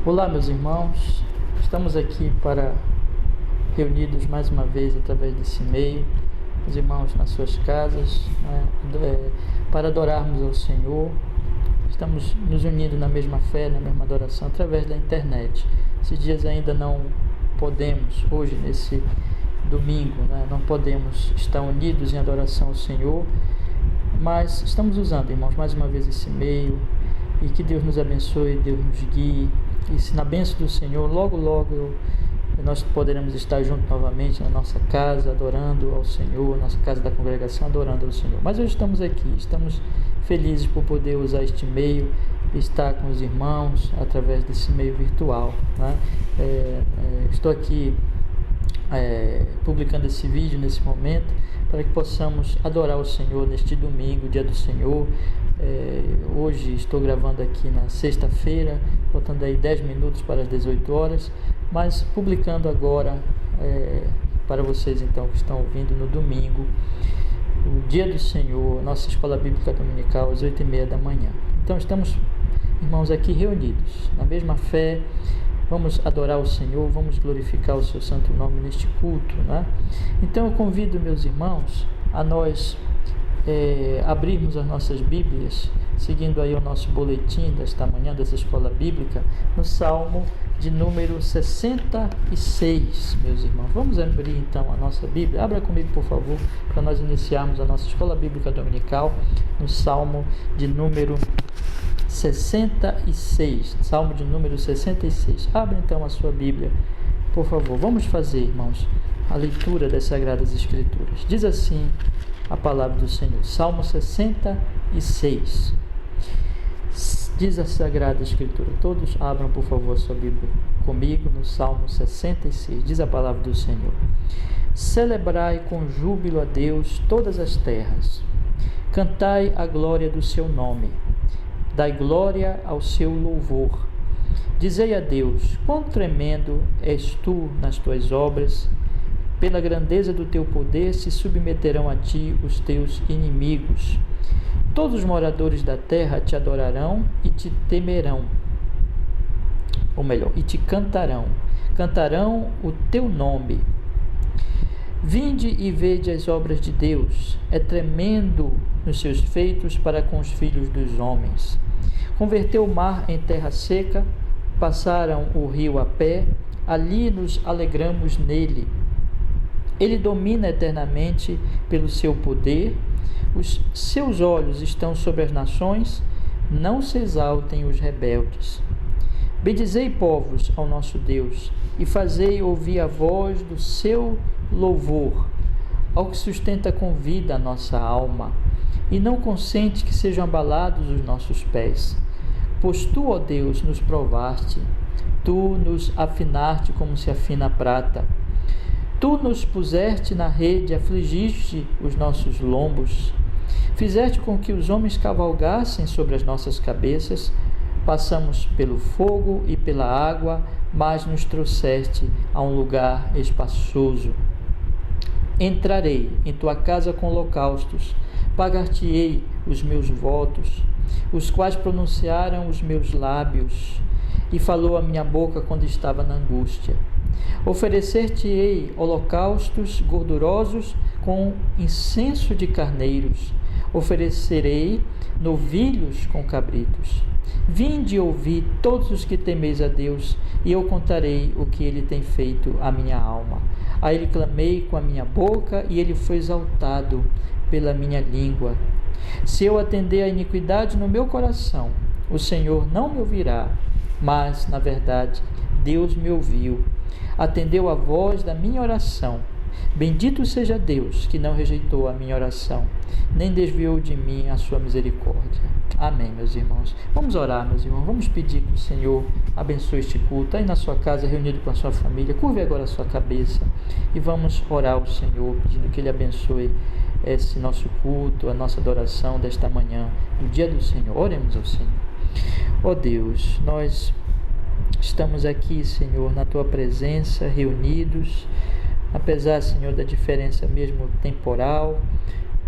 Olá, meus irmãos, estamos aqui reunidos mais uma vez através desse meio, os irmãos nas suas casas, para adorarmos ao Senhor. Estamos nos unindo na mesma fé, na mesma adoração, através da internet. Esses dias ainda não podemos, hoje nesse domingo, não podemos estar unidos em adoração ao Senhor, mas estamos usando, irmãos, mais uma vez esse meio, e que Deus nos abençoe, Deus nos guie, e se na bênção do Senhor, logo nós poderemos estar juntos novamente na nossa casa, adorando ao Senhor, nossa casa da congregação, adorando ao Senhor. Mas hoje estamos aqui, estamos felizes por poder usar este meio, estar com os irmãos através desse meio virtual, estou aqui publicando esse vídeo nesse momento, para que possamos adorar o Senhor neste domingo, dia do Senhor. Hoje estou gravando aqui na sexta-feira, botando aí 10 minutos para as 18 horas, mas publicando agora para vocês então que estão ouvindo no domingo, o dia do Senhor, nossa escola bíblica dominical às 8h30 da manhã. Então estamos, irmãos, aqui reunidos na mesma fé. Vamos adorar o Senhor, vamos glorificar o seu santo nome neste culto, Então eu convido meus irmãos a nós abrirmos as nossas Bíblias, seguindo aí o nosso boletim desta manhã, dessa escola bíblica, no Salmo de número 66, meus irmãos. Vamos abrir então a nossa Bíblia. Abra comigo, por favor, para nós iniciarmos a nossa escola bíblica dominical, no Salmo de número 66, Salmo de número 66. Abra então a sua Bíblia, por favor. Vamos fazer, irmãos, a leitura das Sagradas Escrituras. Diz assim a palavra do Senhor, Salmo 66. Diz a Sagrada Escritura. Todos abram, por favor, a sua Bíblia comigo no Salmo 66. Diz a palavra do Senhor: Celebrai com júbilo a Deus todas as terras, cantai a glória do seu nome, dai glória ao seu louvor. Dizei a Deus: quão tremendo és tu nas tuas obras, pela grandeza do teu poder se submeterão a ti os teus inimigos. Todos os moradores da terra te adorarão e te temerão, ou melhor, e te cantarão o teu nome. Vinde e vede as obras de Deus, é tremendo nos seus feitos para com os filhos dos homens. Converteu o mar em terra seca, passaram o rio a pé, ali nos alegramos nele. Ele domina eternamente pelo seu poder, os seus olhos estão sobre as nações, não se exaltem os rebeldes. Bendizei, povos, ao nosso Deus, e fazei ouvir a voz do seu louvor, ao que sustenta com vida a nossa alma, e não consente que sejam abalados os nossos pés. Pois tu, ó Deus, nos provaste, tu nos afinaste como se afina a prata. Tu nos puseste na rede, afligiste os nossos lombos, fizeste com que os homens cavalgassem sobre as nossas cabeças. Passamos pelo fogo e pela água, mas nos trouxeste a um lugar espaçoso. Entrarei em tua casa com holocaustos, pagar-te-ei os meus votos, os quais pronunciaram os meus lábios, e falou a minha boca quando estava na angústia. Oferecer-te-ei holocaustos gordurosos com incenso de carneiros, oferecerei novilhos com cabritos. Vinde e ouvi todos os que temeis a Deus, e eu contarei o que ele tem feito à minha alma. A ele clamei com a minha boca, e ele foi exaltado pela minha língua. Se eu atender à iniquidade no meu coração, o Senhor não me ouvirá, mas, na verdade, Deus me ouviu. Atendeu a voz da minha oração. Bendito seja Deus, que não rejeitou a minha oração, nem desviou de mim a sua misericórdia. Amém, meus irmãos. Vamos orar, meus irmãos. Vamos pedir que o Senhor abençoe este culto. Aí na sua casa, reunido com a sua família, curve agora a sua cabeça e vamos orar ao Senhor, pedindo que Ele abençoe esse nosso culto, a nossa adoração desta manhã, do dia do Senhor. Oremos ao Senhor. Ó Deus, nós estamos aqui, Senhor, na Tua presença, reunidos, apesar, Senhor, da diferença mesmo temporal,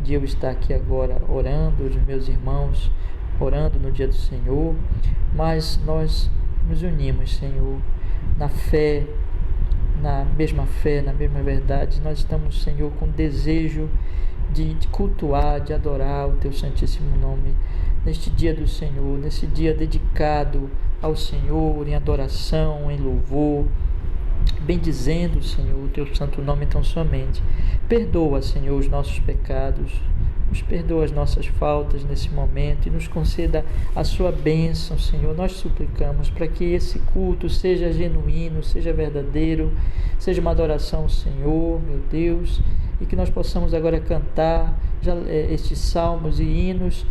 de eu estar aqui agora orando, os meus irmãos orando no dia do Senhor, mas nós nos unimos, Senhor, na fé, na mesma verdade. Nós estamos, Senhor, com desejo de cultuar, de adorar o Teu Santíssimo Nome neste dia do Senhor, nesse dia dedicado ao Senhor, em adoração, em louvor, bendizendo, Senhor, o Teu santo nome tão somente. Perdoa, Senhor, os nossos pecados, nos perdoa as nossas faltas nesse momento e nos conceda a Sua bênção, Senhor. Nós suplicamos para que esse culto seja genuíno, seja verdadeiro, seja uma adoração ao Senhor, meu Deus, e que nós possamos agora cantar estes salmos e hinos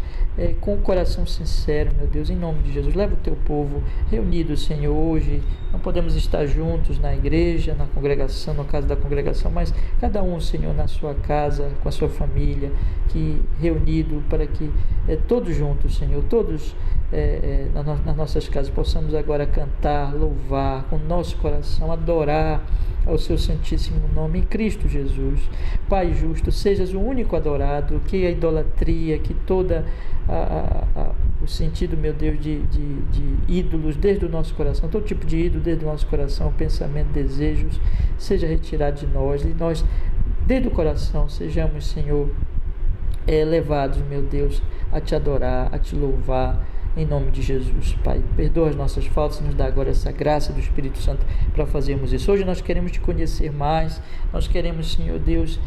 com o coração sincero, meu Deus, em nome de Jesus. Leva o Teu povo reunido, Senhor, hoje. Não podemos estar juntos na igreja, na congregação, no caso da congregação, mas cada um, Senhor, na sua casa, com a sua família, que reunido para que todos juntos, Senhor, todos nas nossas casas possamos agora cantar, louvar com o nosso coração, adorar ao Seu Santíssimo Nome em Cristo Jesus. Pai justo, sejas o único adorado, que a idolatria, que toda o sentido, meu Deus, de ídolos desde o nosso coração, todo tipo de ídolo desde o nosso coração, pensamento, desejos, seja retirado de nós, e nós, desde o coração, sejamos, Senhor, levados, meu Deus, a Te adorar, a Te louvar, em nome de Jesus, Pai. Perdoa as nossas faltas e nos dá agora essa graça do Espírito Santo para fazermos isso. Hoje nós queremos Te conhecer mais, nós queremos, Senhor Deus,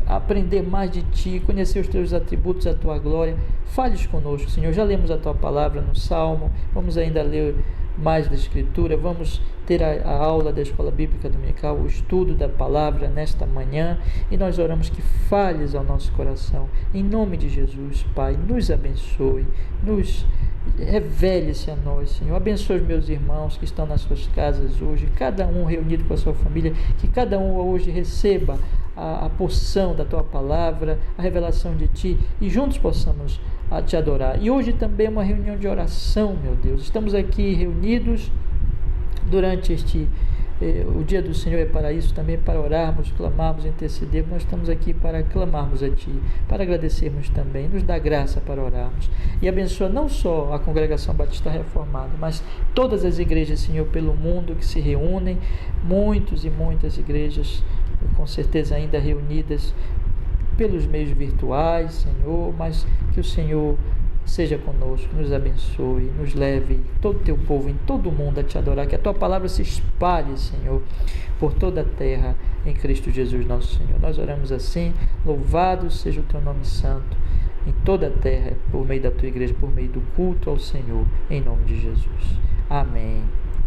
aprender mais de Ti, conhecer os Teus atributos, a Tua glória. Fales conosco, Senhor. Já lemos a Tua palavra no Salmo, vamos ainda ler mais da Escritura, vamos ter a aula da Escola Bíblica Dominical, o estudo da palavra nesta manhã, e nós oramos que fales ao nosso coração, em nome de Jesus, Pai. Nos abençoe, nos revele-se a nós, Senhor. Abençoe os meus irmãos que estão nas suas casas hoje, cada um reunido com a sua família, que cada um hoje receba a porção da Tua palavra, a revelação de Ti, e juntos possamos Te adorar. E hoje também é uma reunião de oração, meu Deus. Estamos aqui reunidos durante o dia do Senhor, é para isso também, para orarmos, clamarmos, intercedermos. Nós estamos aqui para clamarmos a Ti, para agradecermos também, nos dá graça para orarmos, e abençoa não só a Congregação Batista Reformada, mas todas as igrejas, Senhor, pelo mundo que se reúnem, muitos e muitas igrejas, com certeza ainda reunidas pelos meios virtuais, Senhor, mas que o Senhor seja conosco, nos abençoe, nos leve, todo o Teu povo em todo o mundo a Te adorar, que a Tua palavra se espalhe, Senhor, por toda a terra, em Cristo Jesus nosso Senhor. Nós oramos assim: louvado seja o Teu nome santo em toda a terra, por meio da Tua igreja, por meio do culto ao Senhor, em nome de Jesus. Amém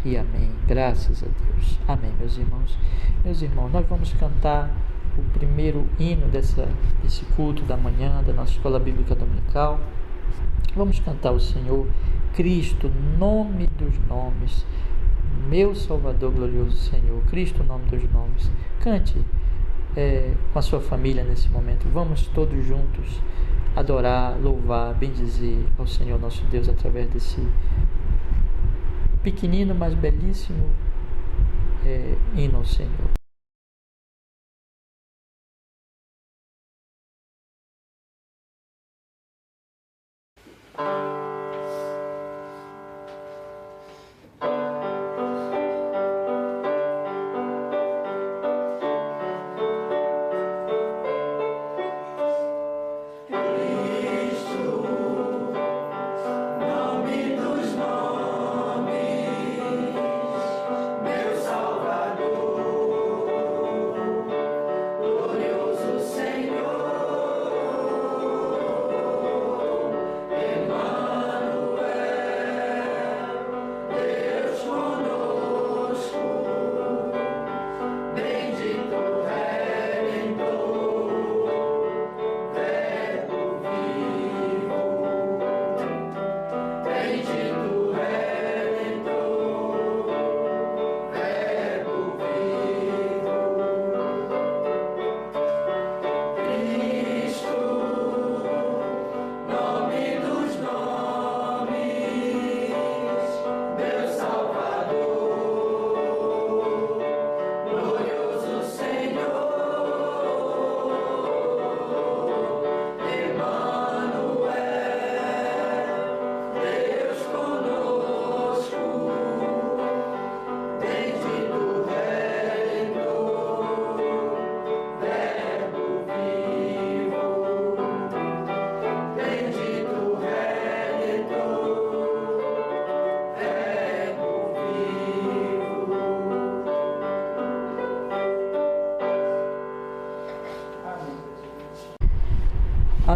e amém. Graças a Deus. Amém, meus irmãos. Meus irmãos, nós vamos cantar o primeiro hino desse culto da manhã, da nossa Escola Bíblica Dominical. Vamos cantar ao Senhor: Cristo, nome dos nomes, meu Salvador glorioso Senhor. Cristo, nome dos nomes. Cante com a sua família nesse momento. Vamos todos juntos adorar, louvar, bendizer ao Senhor nosso Deus através desse pequenino, mas belíssimo hino ao Senhor. Meu Salvador.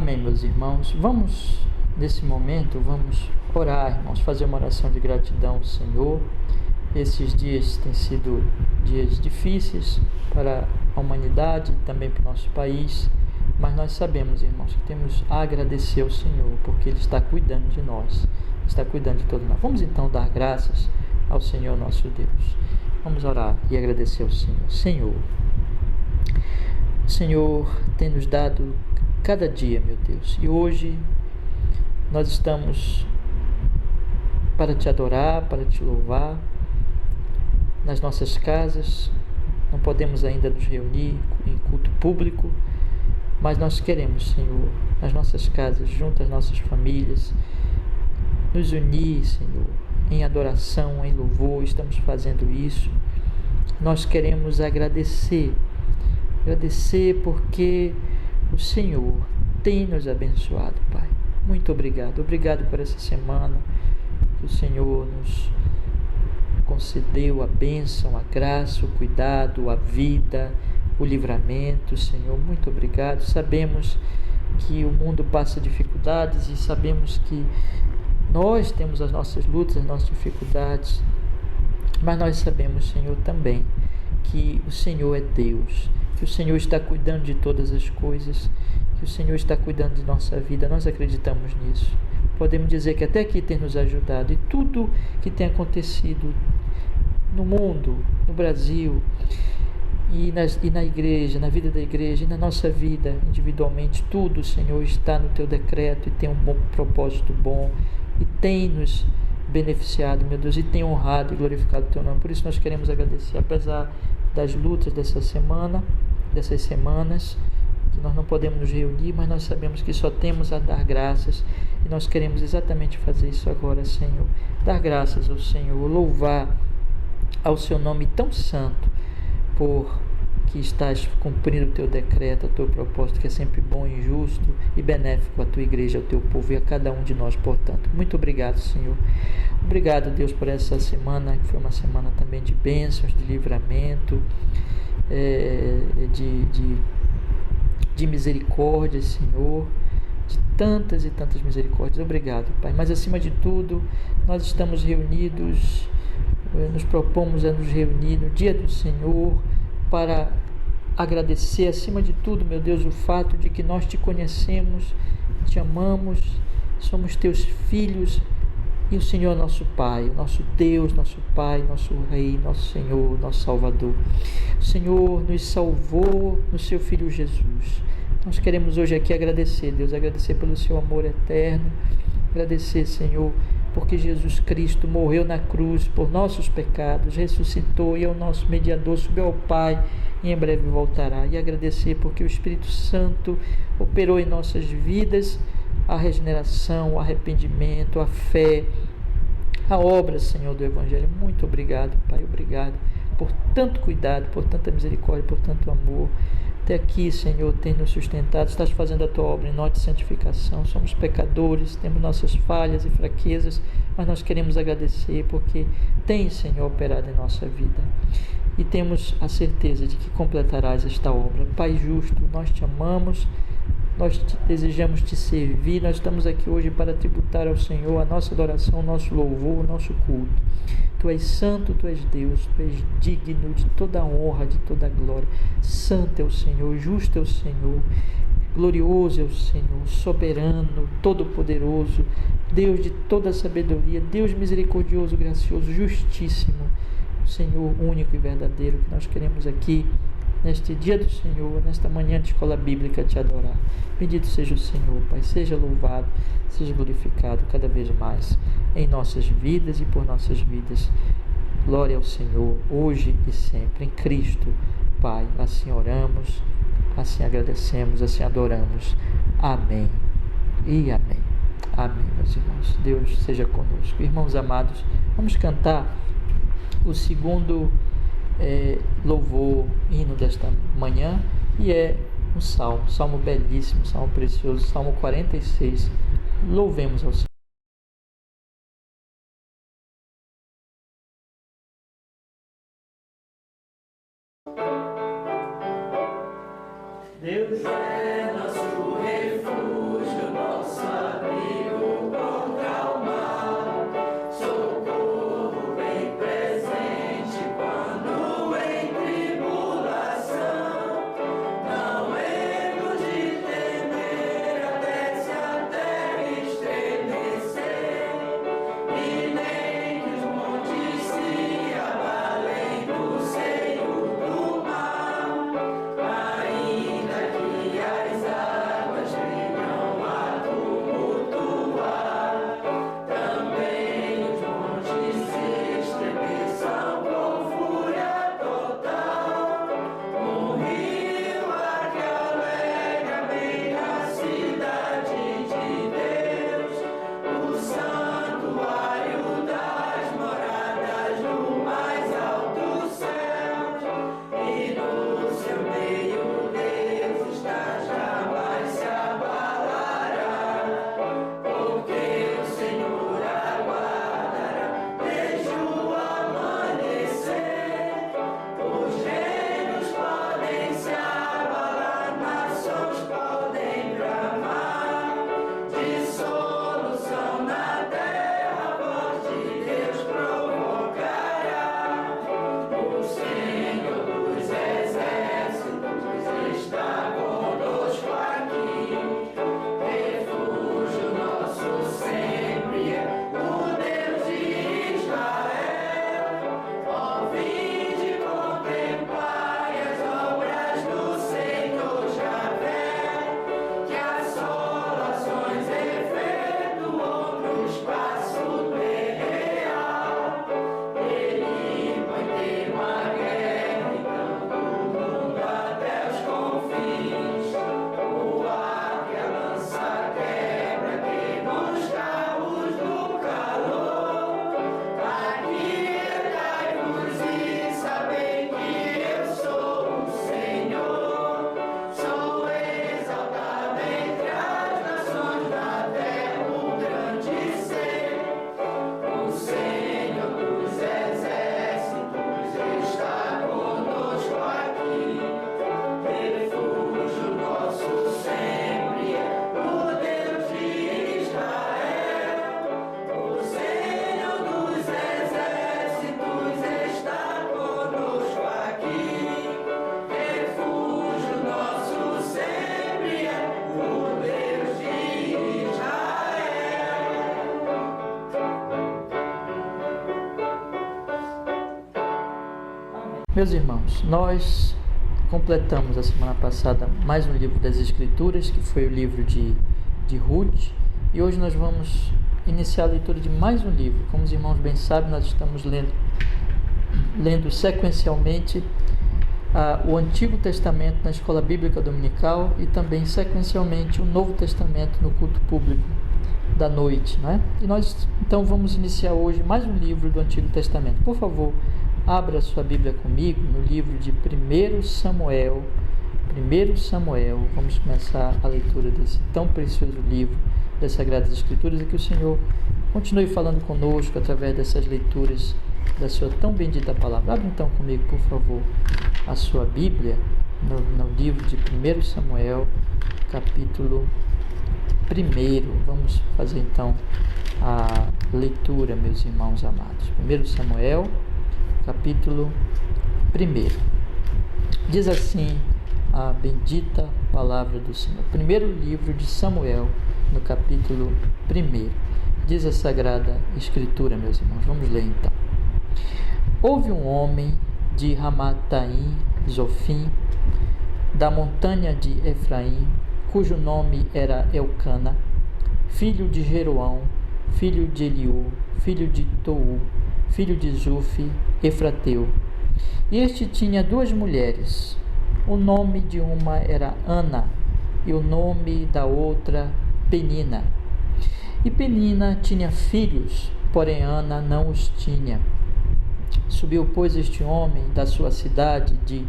Amém, meus irmãos. Vamos, nesse momento, vamos orar, irmãos, fazer uma oração de gratidão ao Senhor. Esses dias têm sido dias difíceis para a humanidade e também para o nosso país, mas nós sabemos, irmãos, que temos a agradecer ao Senhor, porque Ele está cuidando de nós, está cuidando de todos nós. Vamos então dar graças ao Senhor nosso Deus. Vamos orar e agradecer ao Senhor. O Senhor tem nos dado cada dia, meu Deus, e hoje nós estamos para Te adorar, para Te louvar, nas nossas casas. Não podemos ainda nos reunir em culto público, mas nós queremos, Senhor, nas nossas casas, junto às nossas famílias, nos unir, Senhor, em adoração, em louvor. Estamos fazendo isso. Nós queremos agradecer porque o Senhor tem nos abençoado, Pai. Muito obrigado. Obrigado por essa semana que o Senhor nos concedeu a bênção, a graça, o cuidado, a vida, o livramento, Senhor. Muito obrigado. Sabemos que o mundo passa dificuldades e sabemos que nós temos as nossas lutas, as nossas dificuldades, mas nós sabemos, Senhor, também que o Senhor é Deus, que o Senhor está cuidando de todas as coisas, que o Senhor está cuidando de nossa vida. Nós acreditamos nisso. Podemos dizer que até aqui tem nos ajudado, e tudo que tem acontecido no mundo, no Brasil, e na igreja, na vida da igreja, e na nossa vida individualmente, tudo, Senhor, está no Teu decreto e tem um bom propósito bom, e tem nos beneficiado, meu Deus, e tem honrado e glorificado o Teu nome. Por isso nós queremos agradecer, apesar das lutas dessas semanas, que nós não podemos nos reunir, mas nós sabemos que só temos a dar graças, e nós queremos exatamente fazer isso agora, Senhor. Dar graças ao Senhor, louvar ao Seu nome tão santo, por que estás cumprindo o Teu decreto, o Teu propósito, que é sempre bom e justo e benéfico à Tua igreja, ao Teu povo e a cada um de nós, portanto. Muito obrigado, Senhor. Obrigado, Deus, por essa semana, que foi uma semana também de bênçãos, de livramento, de misericórdia, Senhor, de tantas e tantas misericórdias. Obrigado, Pai. Mas, acima de tudo, nós estamos reunidos, nos propomos a nos reunir no dia do Senhor para agradecer, acima de tudo, meu Deus, o fato de que nós Te conhecemos, Te amamos, somos Teus filhos, e o Senhor é nosso Pai, o nosso Deus, nosso Pai, nosso Rei, nosso Senhor, nosso Salvador. O Senhor nos salvou no Seu Filho Jesus. Nós queremos hoje aqui agradecer, Deus, agradecer pelo Seu amor eterno, agradecer, Senhor, porque Jesus Cristo morreu na cruz por nossos pecados, ressuscitou e é o nosso mediador, subiu ao Pai e em breve voltará. E agradecer porque o Espírito Santo operou em nossas vidas a regeneração, o arrependimento, a fé, a obra, Senhor, do Evangelho. Muito obrigado, Pai, obrigado por tanto cuidado, por tanta misericórdia, por tanto amor. Até aqui, Senhor, tem nos sustentado, estás fazendo a Tua obra em nós de santificação. Somos pecadores, temos nossas falhas e fraquezas, mas nós queremos agradecer porque tem, Senhor, operado em nossa vida. E temos a certeza de que completarás esta obra. Pai justo, nós Te amamos, desejamos Te servir. Nós estamos aqui hoje para tributar ao Senhor a nossa adoração, o nosso louvor, o nosso culto. Tu és santo, Tu és Deus, Tu és digno de toda a honra, de toda a glória. Santo é o Senhor, justo é o Senhor, glorioso é o Senhor, soberano, todo-poderoso, Deus de toda a sabedoria, Deus misericordioso, gracioso, justíssimo, o Senhor único e verdadeiro, que nós queremos aqui, neste dia do Senhor, nesta manhã de escola bíblica, Te adorar. Bendito seja o Senhor, Pai, seja louvado, seja glorificado cada vez mais em nossas vidas e por nossas vidas. Glória ao Senhor, hoje e sempre, em Cristo, Pai. Assim oramos, assim agradecemos, assim adoramos. Amém e amém. Amém, meus irmãos. Deus seja conosco. Irmãos amados, vamos cantar o segundo louvor, hino desta manhã, e é um salmo belíssimo, salmo precioso, Salmo 46. Louvemos ao Senhor. Deus é nosso refúgio. Meus irmãos, nós completamos a semana passada mais um livro das Escrituras, que foi o livro de Ruth, e hoje nós vamos iniciar a leitura de mais um livro. Como os irmãos bem sabem, nós estamos lendo sequencialmente o Antigo Testamento na Escola Bíblica Dominical e também sequencialmente o Novo Testamento no culto público da noite, né? E nós então vamos iniciar hoje mais um livro do Antigo Testamento. Por favor, abra sua Bíblia comigo no livro de 1 Samuel. Vamos começar a leitura desse tão precioso livro das Sagradas Escrituras e que o Senhor continue falando conosco através dessas leituras da sua tão bendita palavra. Abra então comigo, por favor, a sua Bíblia no livro de 1 Samuel, capítulo 1. Vamos fazer então a leitura, meus irmãos amados. 1 Samuel, capítulo 1. Diz assim a bendita palavra do Senhor. Primeiro livro de Samuel, no capítulo 1. Diz a Sagrada Escritura, meus irmãos. Vamos ler então. Houve um homem de Ramataim, Zofim, da montanha de Efraim, cujo nome era Elcana, filho de Jeroão, filho de Eliú, filho de Tou, filho de Zufi, Efrateu. E este tinha 2 mulheres. O nome de uma era Ana, e o nome da outra Penina. E Penina tinha filhos, porém Ana não os tinha. Subia, pois, este homem da sua cidade de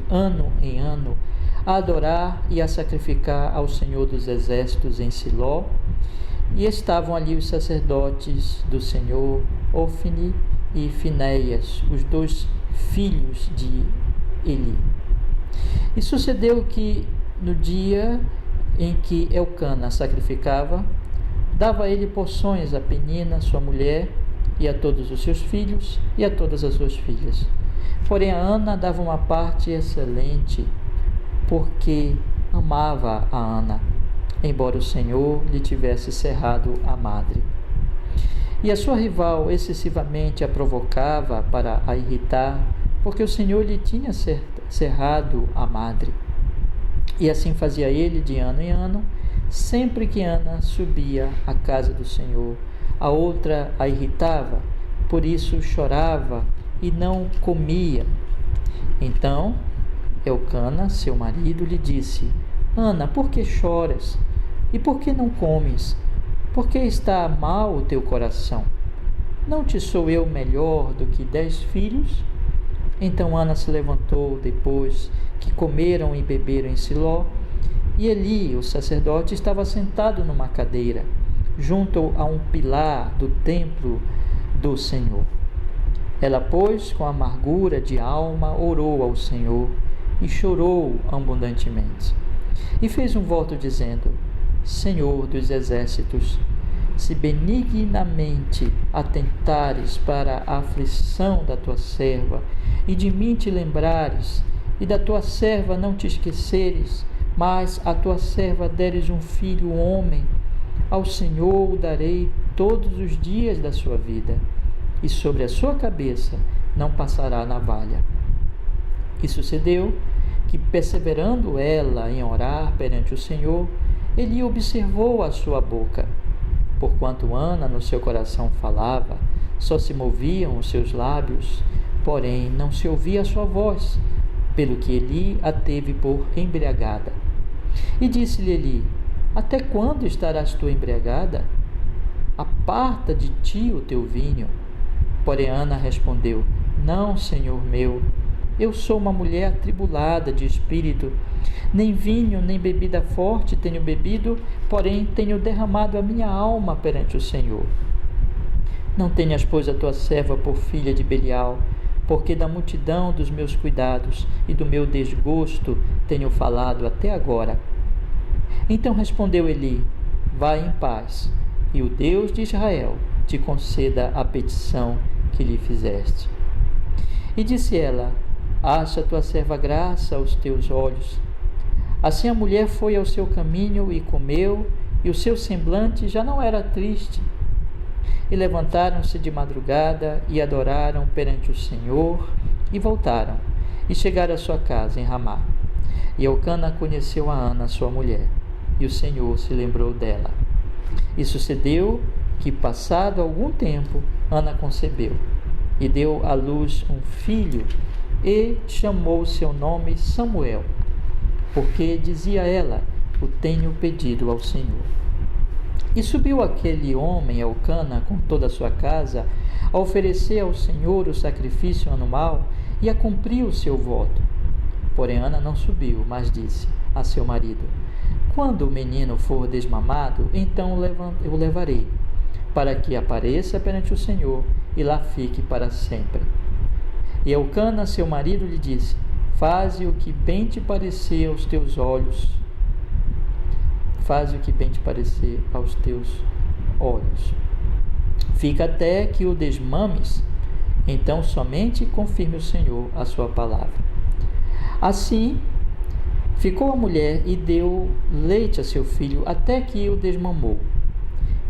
ano em ano a adorar e a sacrificar ao Senhor dos Exércitos em Siló, e estavam ali os sacerdotes do Senhor, Ofni e Finéias, os 2 filhos de Eli. E sucedeu que no dia em que Elcana sacrificava, dava ele porções a Penina, sua mulher, e a todos os seus filhos e a todas as suas filhas. Porém a Ana dava uma parte excelente, porque amava a Ana, embora o Senhor lhe tivesse cerrado a madre. E a sua rival excessivamente a provocava para a irritar, porque o Senhor lhe tinha cerrado a madre. E assim fazia ele de ano em ano, sempre que Ana subia à casa do Senhor. A outra a irritava, por isso chorava e não comia. Então Elcana, seu marido, lhe disse: Ana, por que choras? E por que não comes? Por que está mal o teu coração? Não te sou eu melhor do que 10 filhos? Então Ana se levantou depois que comeram e beberam em Siló, e Eli, o sacerdote, estava sentado numa cadeira, junto a um pilar do templo do Senhor. Ela, pois, com amargura de alma, orou ao Senhor e chorou abundantemente. E fez um voto dizendo: Senhor dos exércitos, se benignamente atentares para a aflição da tua serva, e de mim te lembrares, e da tua serva não te esqueceres, mas a tua serva deres um filho homem, ao Senhor o darei todos os dias da sua vida, e sobre a sua cabeça não passará navalha. E sucedeu que, perseverando ela em orar perante o Senhor, Eli observou a sua boca. Porquanto Ana no seu coração falava, só se moviam os seus lábios, porém não se ouvia a sua voz, pelo que Eli a teve por embriagada. E disse-lhe Eli: Até quando estarás tu embriagada? Aparta de ti o teu vinho. Porém Ana respondeu: Não, Senhor meu, eu sou uma mulher atribulada de espírito. Nem vinho, nem bebida forte tenho bebido, porém tenho derramado a minha alma perante o Senhor. Não tenhas, pois, a tua serva por filha de Belial, porque da multidão dos meus cuidados e do meu desgosto tenho falado até agora. Então respondeu Eli: Vai em paz, e o Deus de Israel te conceda a petição que lhe fizeste. E disse ela: Acha tua serva graça aos teus olhos. Assim a mulher foi ao seu caminho e comeu, e o seu semblante já não era triste. E levantaram-se de madrugada e adoraram perante o Senhor e voltaram e chegaram à sua casa em Ramá. E Elcana conheceu a Ana, sua mulher, e o Senhor se lembrou dela. E sucedeu que, passado algum tempo, Ana concebeu e deu à luz um filho e chamou seu nome Samuel, porque dizia ela: o tenho pedido ao Senhor. E subiu aquele homem, Elcana, com toda a sua casa, a oferecer ao Senhor o sacrifício anual e a cumprir o seu voto. Porém Ana não subiu, mas disse a seu marido: quando o menino for desmamado, então o levarei, para que apareça perante o Senhor e lá fique para sempre. E Elcana, seu marido, lhe disse: faze o que bem te parecer aos teus olhos. Faze o que bem te parecer aos teus olhos. Fica até que o desmames, então somente confirme o Senhor a sua palavra. Assim, ficou a mulher e deu leite a seu filho até que o desmamou.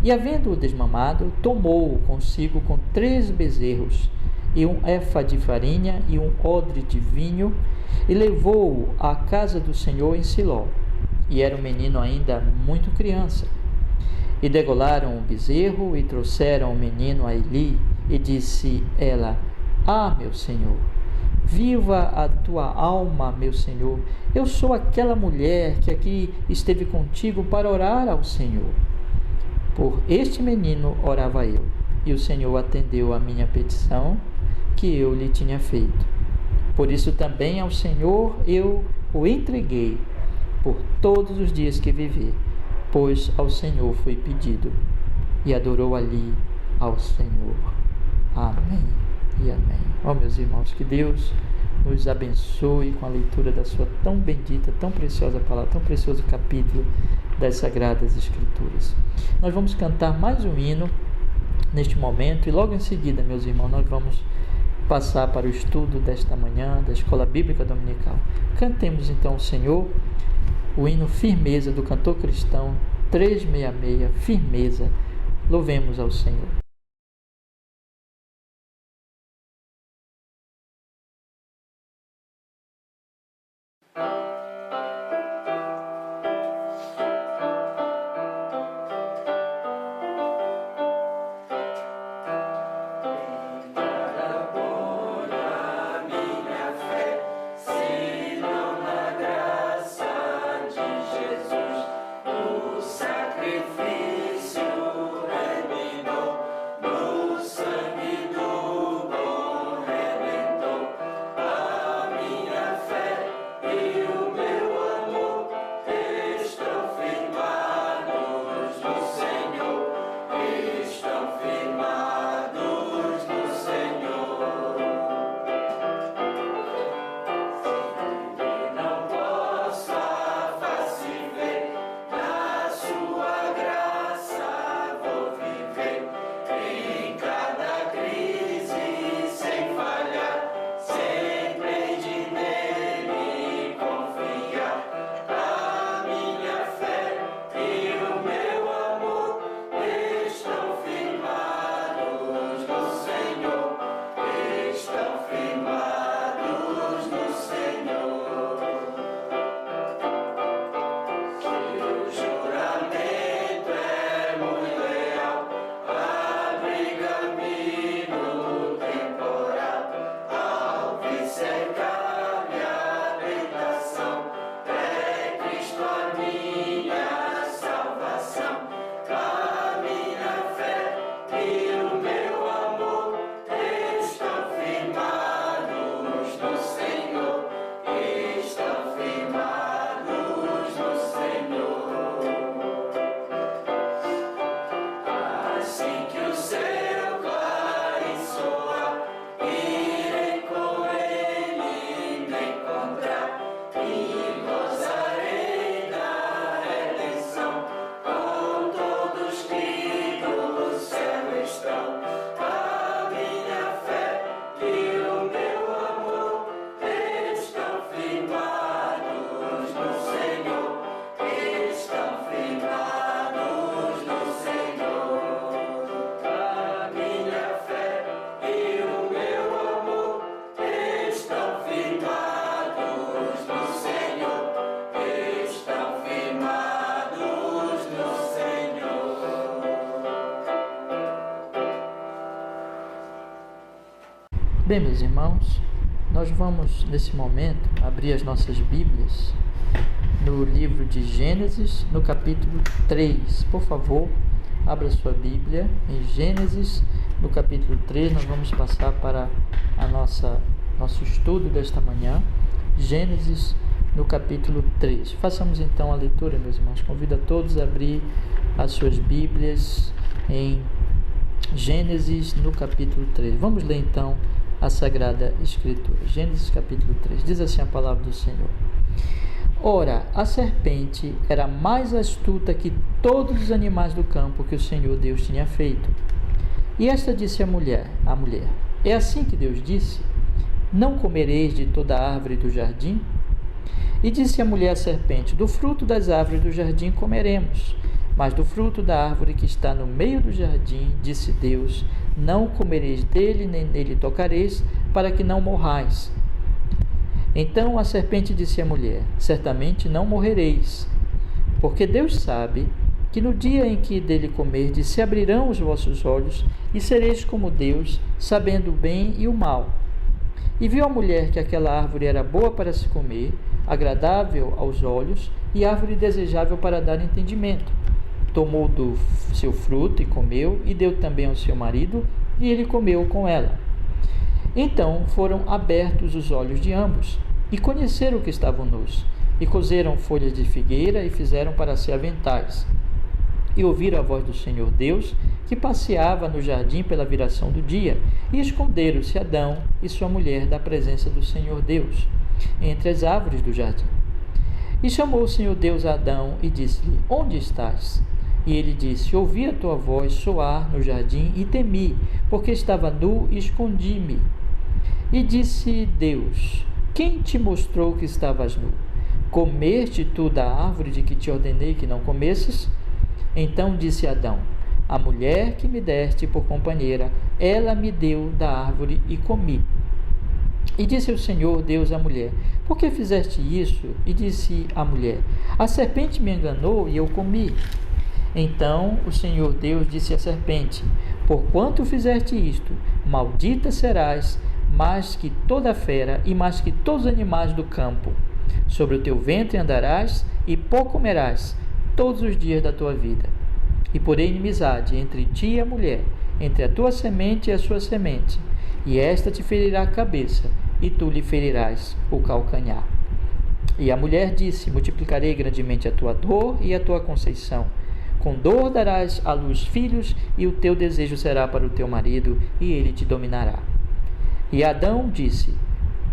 E havendo-o desmamado, tomou-o consigo com 3 bezerros, e um efa de farinha e um odre de vinho, e levou-o à casa do Senhor em Siló. E era o menino ainda muito criança. E degolaram o bezerro e trouxeram o menino a Eli, e disse ela: meu Senhor, viva a tua alma, meu Senhor, eu sou aquela mulher que aqui esteve contigo para orar ao Senhor. Por este menino orava eu, e o Senhor atendeu a minha petição que eu lhe tinha feito. Por isso também ao Senhor eu o entreguei por todos os dias que viver, pois ao Senhor foi pedido. E adorou ali ao Senhor. Amém e amém. Meus irmãos, que Deus nos abençoe com a leitura da sua tão bendita, tão preciosa palavra, tão precioso capítulo das Sagradas Escrituras. Nós vamos cantar mais um hino neste momento e logo em seguida, meus irmãos, nós vamos passar para o estudo desta manhã da Escola Bíblica Dominical. Cantemos então ao Senhor o hino Firmeza do cantor cristão 366, Firmeza. Louvemos ao Senhor. Sacrifício Bem, meus irmãos, nós vamos, nesse momento, abrir as nossas Bíblias no livro de Gênesis, no capítulo 3. Por favor, abra sua Bíblia em Gênesis, no capítulo 3. Nós vamos passar para nosso estudo desta manhã. Gênesis, no capítulo 3. Façamos então a leitura, meus irmãos. Convido a todos a abrir as suas Bíblias em Gênesis, no capítulo 3. Vamos ler então a Sagrada Escritura. Gênesis, capítulo 3. Diz assim a palavra do Senhor: Ora, a serpente era mais astuta que todos os animais do campo que o Senhor Deus tinha feito. E esta disse à mulher: É assim que Deus disse: Não comereis de toda a árvore do jardim? E disse a mulher à serpente: Do fruto das árvores do jardim comeremos, mas do fruto da árvore que está no meio do jardim, disse Deus: Não comereis dele, nem nele tocareis, para que não morrais. Então a serpente disse à mulher: Certamente não morrereis, porque Deus sabe que no dia em que dele comerdes, se abrirão os vossos olhos, e sereis como Deus, sabendo o bem e o mal. E viu a mulher que aquela árvore era boa para se comer, agradável aos olhos, e árvore desejável para dar entendimento. Tomou do seu fruto e comeu, e deu também ao seu marido, e ele comeu com ela. Então foram abertos os olhos de ambos, e conheceram que estavam nus, e coseram folhas de figueira, e fizeram para si aventais. E ouviram a voz do Senhor Deus, que passeava no jardim pela viração do dia, e esconderam-se Adão e sua mulher da presença do Senhor Deus, entre as árvores do jardim. E chamou o Senhor Deus a Adão e disse-lhe: Onde estás? E ele disse: Ouvi a tua voz soar no jardim e temi, porque estava nu e escondi-me. E disse Deus: Quem te mostrou que estavas nu? Comeste tu da árvore de que te ordenei que não comesses? Então disse Adão: A mulher que me deste por companheira, ela me deu da árvore e comi. E disse o Senhor Deus à mulher: Por que fizeste isso? E disse a mulher: A serpente me enganou e eu comi. Então o Senhor Deus disse à serpente: Porquanto fizeste isto, maldita serás mais que toda fera e mais que todos os animais do campo. Sobre o teu ventre andarás e pó comerás todos os dias da tua vida. E porei inimizade entre ti e a mulher, entre a tua semente e a sua semente, e esta te ferirá a cabeça, e tu lhe ferirás o calcanhar. E a mulher disse: Multiplicarei grandemente a tua dor e a tua conceição. Com dor darás à luz filhos, e o teu desejo será para o teu marido, e ele te dominará. E Adão disse: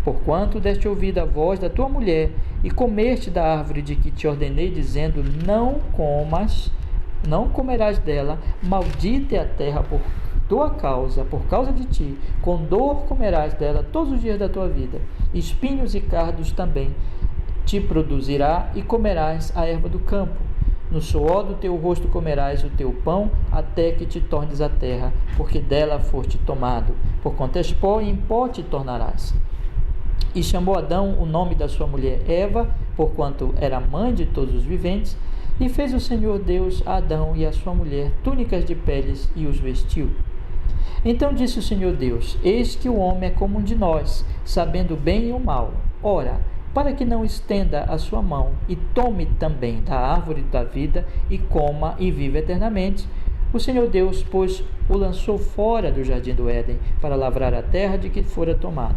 Porquanto deste ouvido a voz da tua mulher, e comeste da árvore de que te ordenei, dizendo: Não comerás dela, maldita é a terra por tua causa, por causa de ti, com dor comerás dela todos os dias da tua vida, espinhos e cardos também te produzirá, e comerás a erva do campo. No suor do teu rosto comerás o teu pão, até que te tornes a terra, porque dela foste tomado. Porquanto és pó, e em pó te tornarás. E chamou Adão o nome da sua mulher Eva, porquanto era mãe de todos os viventes. E fez o Senhor Deus a Adão e a sua mulher túnicas de peles, e os vestiu. Então disse o Senhor Deus: Eis que o homem é como um de nós, sabendo o bem e o mal. Ora, para que não estenda a sua mão e tome também da árvore da vida e coma e viva eternamente, o Senhor Deus, pois, o lançou fora do jardim do Éden para lavrar a terra de que fora tomado.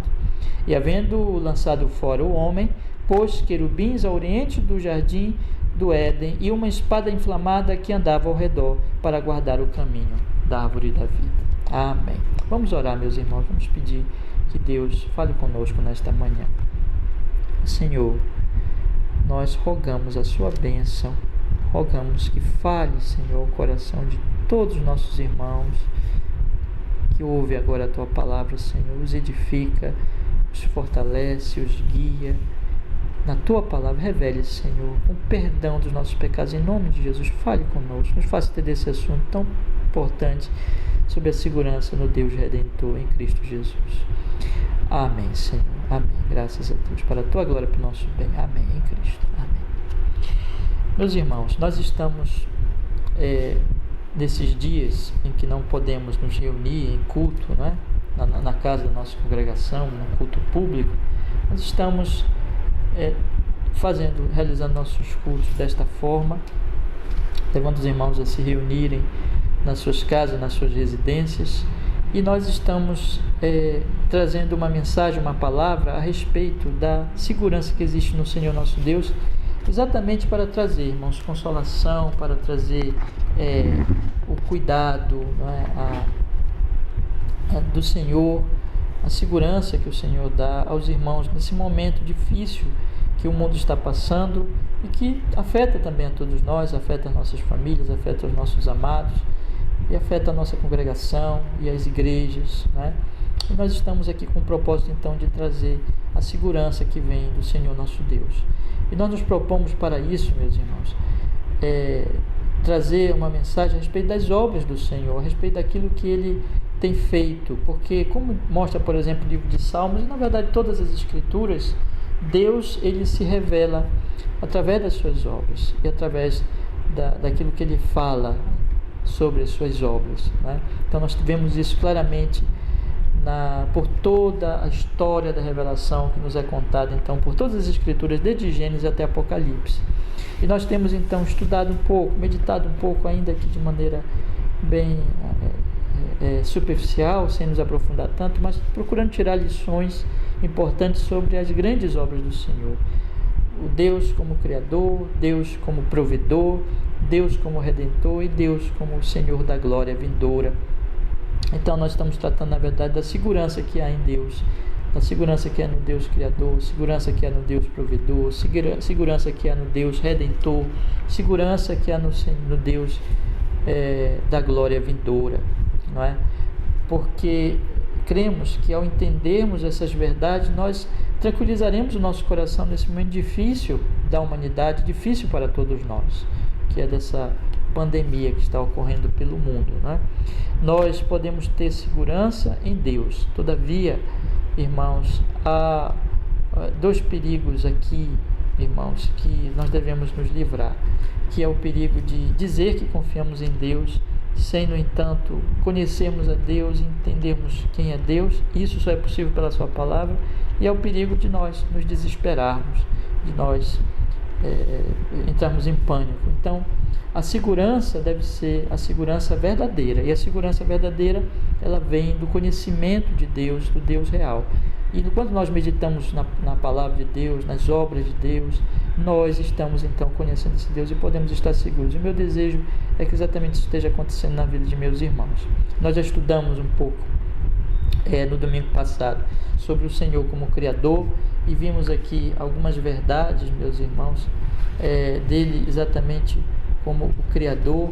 E havendo lançado fora o homem, pôs querubins ao oriente do jardim do Éden e uma espada inflamada que andava ao redor para guardar o caminho da árvore da vida. Amém. Vamos orar, meus irmãos, vamos pedir que Deus fale conosco nesta manhã. Senhor, nós rogamos a sua bênção, rogamos que fale, Senhor, o coração de todos os nossos irmãos, que ouve agora a tua palavra, Senhor, os edifica, os fortalece, os guia. Na tua palavra, revele, Senhor, com perdão dos nossos pecados, em nome de Jesus, fale conosco, nos faça entender esse assunto tão importante sobre a segurança no Deus Redentor em Cristo Jesus. Amém, Senhor. Amém. Graças a Deus. Para a tua glória e para o nosso bem. Amém. Em Cristo. Amém. Meus irmãos, nós estamos nesses dias em que não podemos nos reunir em culto, não é? na casa da nossa congregação, no culto público, nós estamos realizando nossos cultos desta forma, levando os irmãos a se reunirem nas suas casas, nas suas residências, e nós estamos trazendo uma mensagem, uma palavra a respeito da segurança que existe no Senhor nosso Deus, exatamente para trazer, irmãos, consolação, para trazer o cuidado, do Senhor, a segurança que o Senhor dá aos irmãos nesse momento difícil que o mundo está passando e que afeta também a todos nós, afeta as nossas famílias, afeta os nossos amados e afeta a nossa congregação e as igrejas, né? E nós estamos aqui com o propósito então de trazer a segurança que vem do Senhor nosso Deus. E nós nos propomos para isso, meus irmãos, trazer uma mensagem a respeito das obras do Senhor, a respeito daquilo que Ele tem feito, porque como mostra, por exemplo, o livro de Salmos, e na verdade todas as Escrituras, Deus, Ele se revela através das suas obras e através daquilo que Ele fala sobre as suas obras, né? Então nós vemos isso claramente por toda a história da revelação que nos é contada, então, por todas as Escrituras, desde Gênesis até Apocalipse. E nós temos então estudado um pouco, meditado um pouco, ainda que de maneira bem superficial, sem nos aprofundar tanto, mas procurando tirar lições importantes sobre as grandes obras do Senhor. O Deus como Criador, Deus como Provedor, Deus como Redentor e Deus como o Senhor da glória vindoura. Então nós estamos tratando, na verdade, da segurança que há em Deus, da segurança que há no Deus Criador, segurança que há no Deus Provedor, segurança que há no Deus Redentor, segurança que há no Deus da glória vindoura, não é? Porque cremos que ao entendermos essas verdades, nós tranquilizaremos o nosso coração nesse momento difícil da humanidade, difícil para todos nós, que é dessa pandemia que está ocorrendo pelo mundo, né? Nós podemos ter segurança em Deus. Todavia, irmãos, há dois perigos aqui, irmãos, que nós devemos nos livrar, que é o perigo de dizer que confiamos em Deus, sem, no entanto, conhecermos a Deus e entendermos quem é Deus. Isso só é possível pela sua palavra. E é o perigo de nós nos desesperarmos, de nós entrarmos em pânico. Então, a segurança deve ser a segurança verdadeira, e a segurança verdadeira, ela vem do conhecimento de Deus, do Deus real. E quando nós meditamos na palavra de Deus, nas obras de Deus, nós estamos então conhecendo esse Deus e podemos estar seguros. E o meu desejo é que exatamente isso esteja acontecendo na vida de meus irmãos. Nós já estudamos um pouco no domingo passado sobre o Senhor como Criador e vimos aqui algumas verdades, meus irmãos, dele exatamente como o Criador.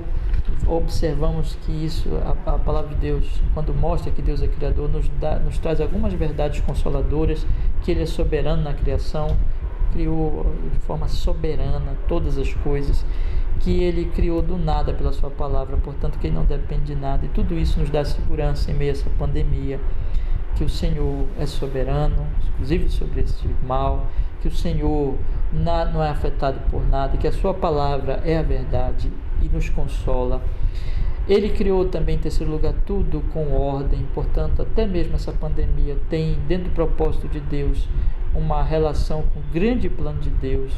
Observamos que isso, a palavra de Deus, quando mostra que Deus é Criador, nos traz algumas verdades consoladoras, que Ele é soberano na criação, criou de forma soberana todas as coisas, que Ele criou do nada pela sua palavra, portanto que Ele não depende de nada, e tudo isso nos dá segurança em meio a essa pandemia, que o Senhor é soberano, inclusive sobre este mal, que o Senhor não é afetado por nada, que a sua palavra é a verdade e nos consola. Ele criou também, em terceiro lugar, tudo com ordem, portanto, até mesmo essa pandemia tem, dentro do propósito de Deus, uma relação com o grande plano de Deus,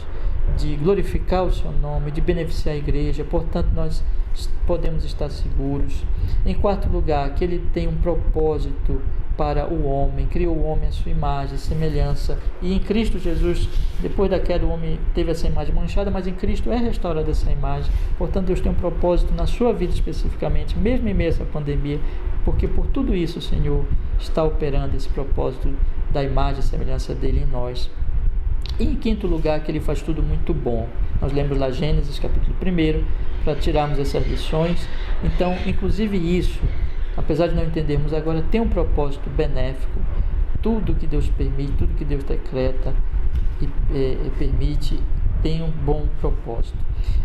de glorificar o seu nome, de beneficiar a igreja, portanto, nós podemos estar seguros. Em quarto lugar, que ele tem um propósito para o homem, criou o homem à sua imagem e semelhança, e em Cristo Jesus, depois da queda, o homem teve essa imagem manchada, mas em Cristo é restaurada essa imagem. Portanto, Deus tem um propósito na sua vida especificamente, mesmo em meio a essa pandemia, porque por tudo isso o Senhor está operando esse propósito da imagem e semelhança dele em nós. E em quinto lugar, que ele faz tudo muito bom. Nós lemos lá Gênesis capítulo 1, para tirarmos essas lições. Então, inclusive isso, apesar de não entendermos agora, tem um propósito benéfico. Tudo que Deus permite, tudo que Deus decreta e permite, tem um bom propósito.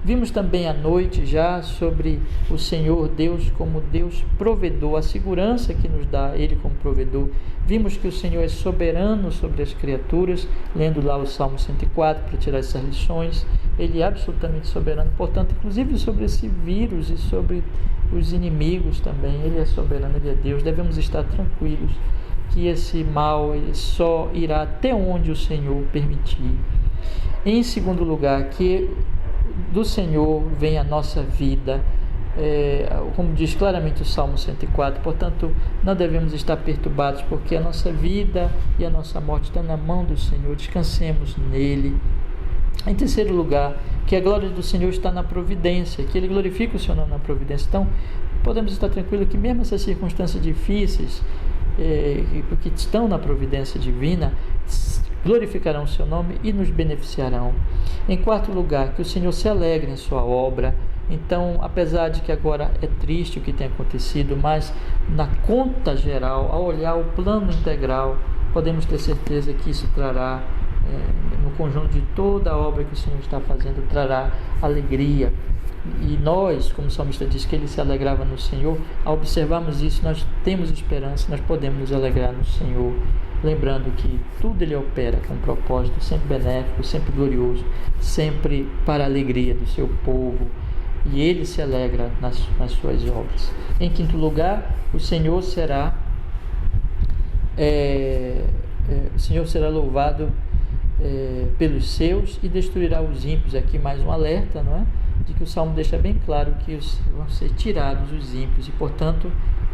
Vimos também à noite já sobre o Senhor Deus como Deus provedor, a segurança que nos dá Ele como provedor. Vimos que o Senhor é soberano sobre as criaturas, lendo lá o Salmo 104 para tirar essas lições. Ele é absolutamente soberano, portanto, inclusive sobre esse vírus e sobre os inimigos também. Ele é soberano, Ele é Deus. Devemos estar tranquilos que esse mal só irá até onde o Senhor permitir. Em segundo lugar, que do Senhor vem a nossa vida, como diz claramente o Salmo 104, portanto, não devemos estar perturbados, porque a nossa vida e a nossa morte estão na mão do Senhor, descansemos nele. Em terceiro lugar, que a glória do Senhor está na providência, que Ele glorifica o seu nome na providência. Então, podemos estar tranquilos que mesmo essas circunstâncias difíceis, porque estão na providência divina, glorificarão o seu nome e nos beneficiarão. Em quarto lugar, que o Senhor se alegre em sua obra. Então, apesar de que agora é triste o que tem acontecido, mas na conta geral, ao olhar o plano integral, podemos ter certeza que isso trará, no conjunto de toda a obra que o Senhor está fazendo, trará alegria. E nós, como o salmista diz que ele se alegrava no Senhor, ao observarmos isso, nós temos esperança, nós podemos nos alegrar no Senhor, lembrando que tudo Ele opera com propósito, sempre benéfico, sempre glorioso, sempre para a alegria do seu povo, e Ele se alegra nas suas obras. Em quinto lugar, o Senhor será louvado pelos seus e destruirá os ímpios. Aqui mais um alerta, não é? De que o Salmo deixa bem claro que vão ser tirados os ímpios e, portanto,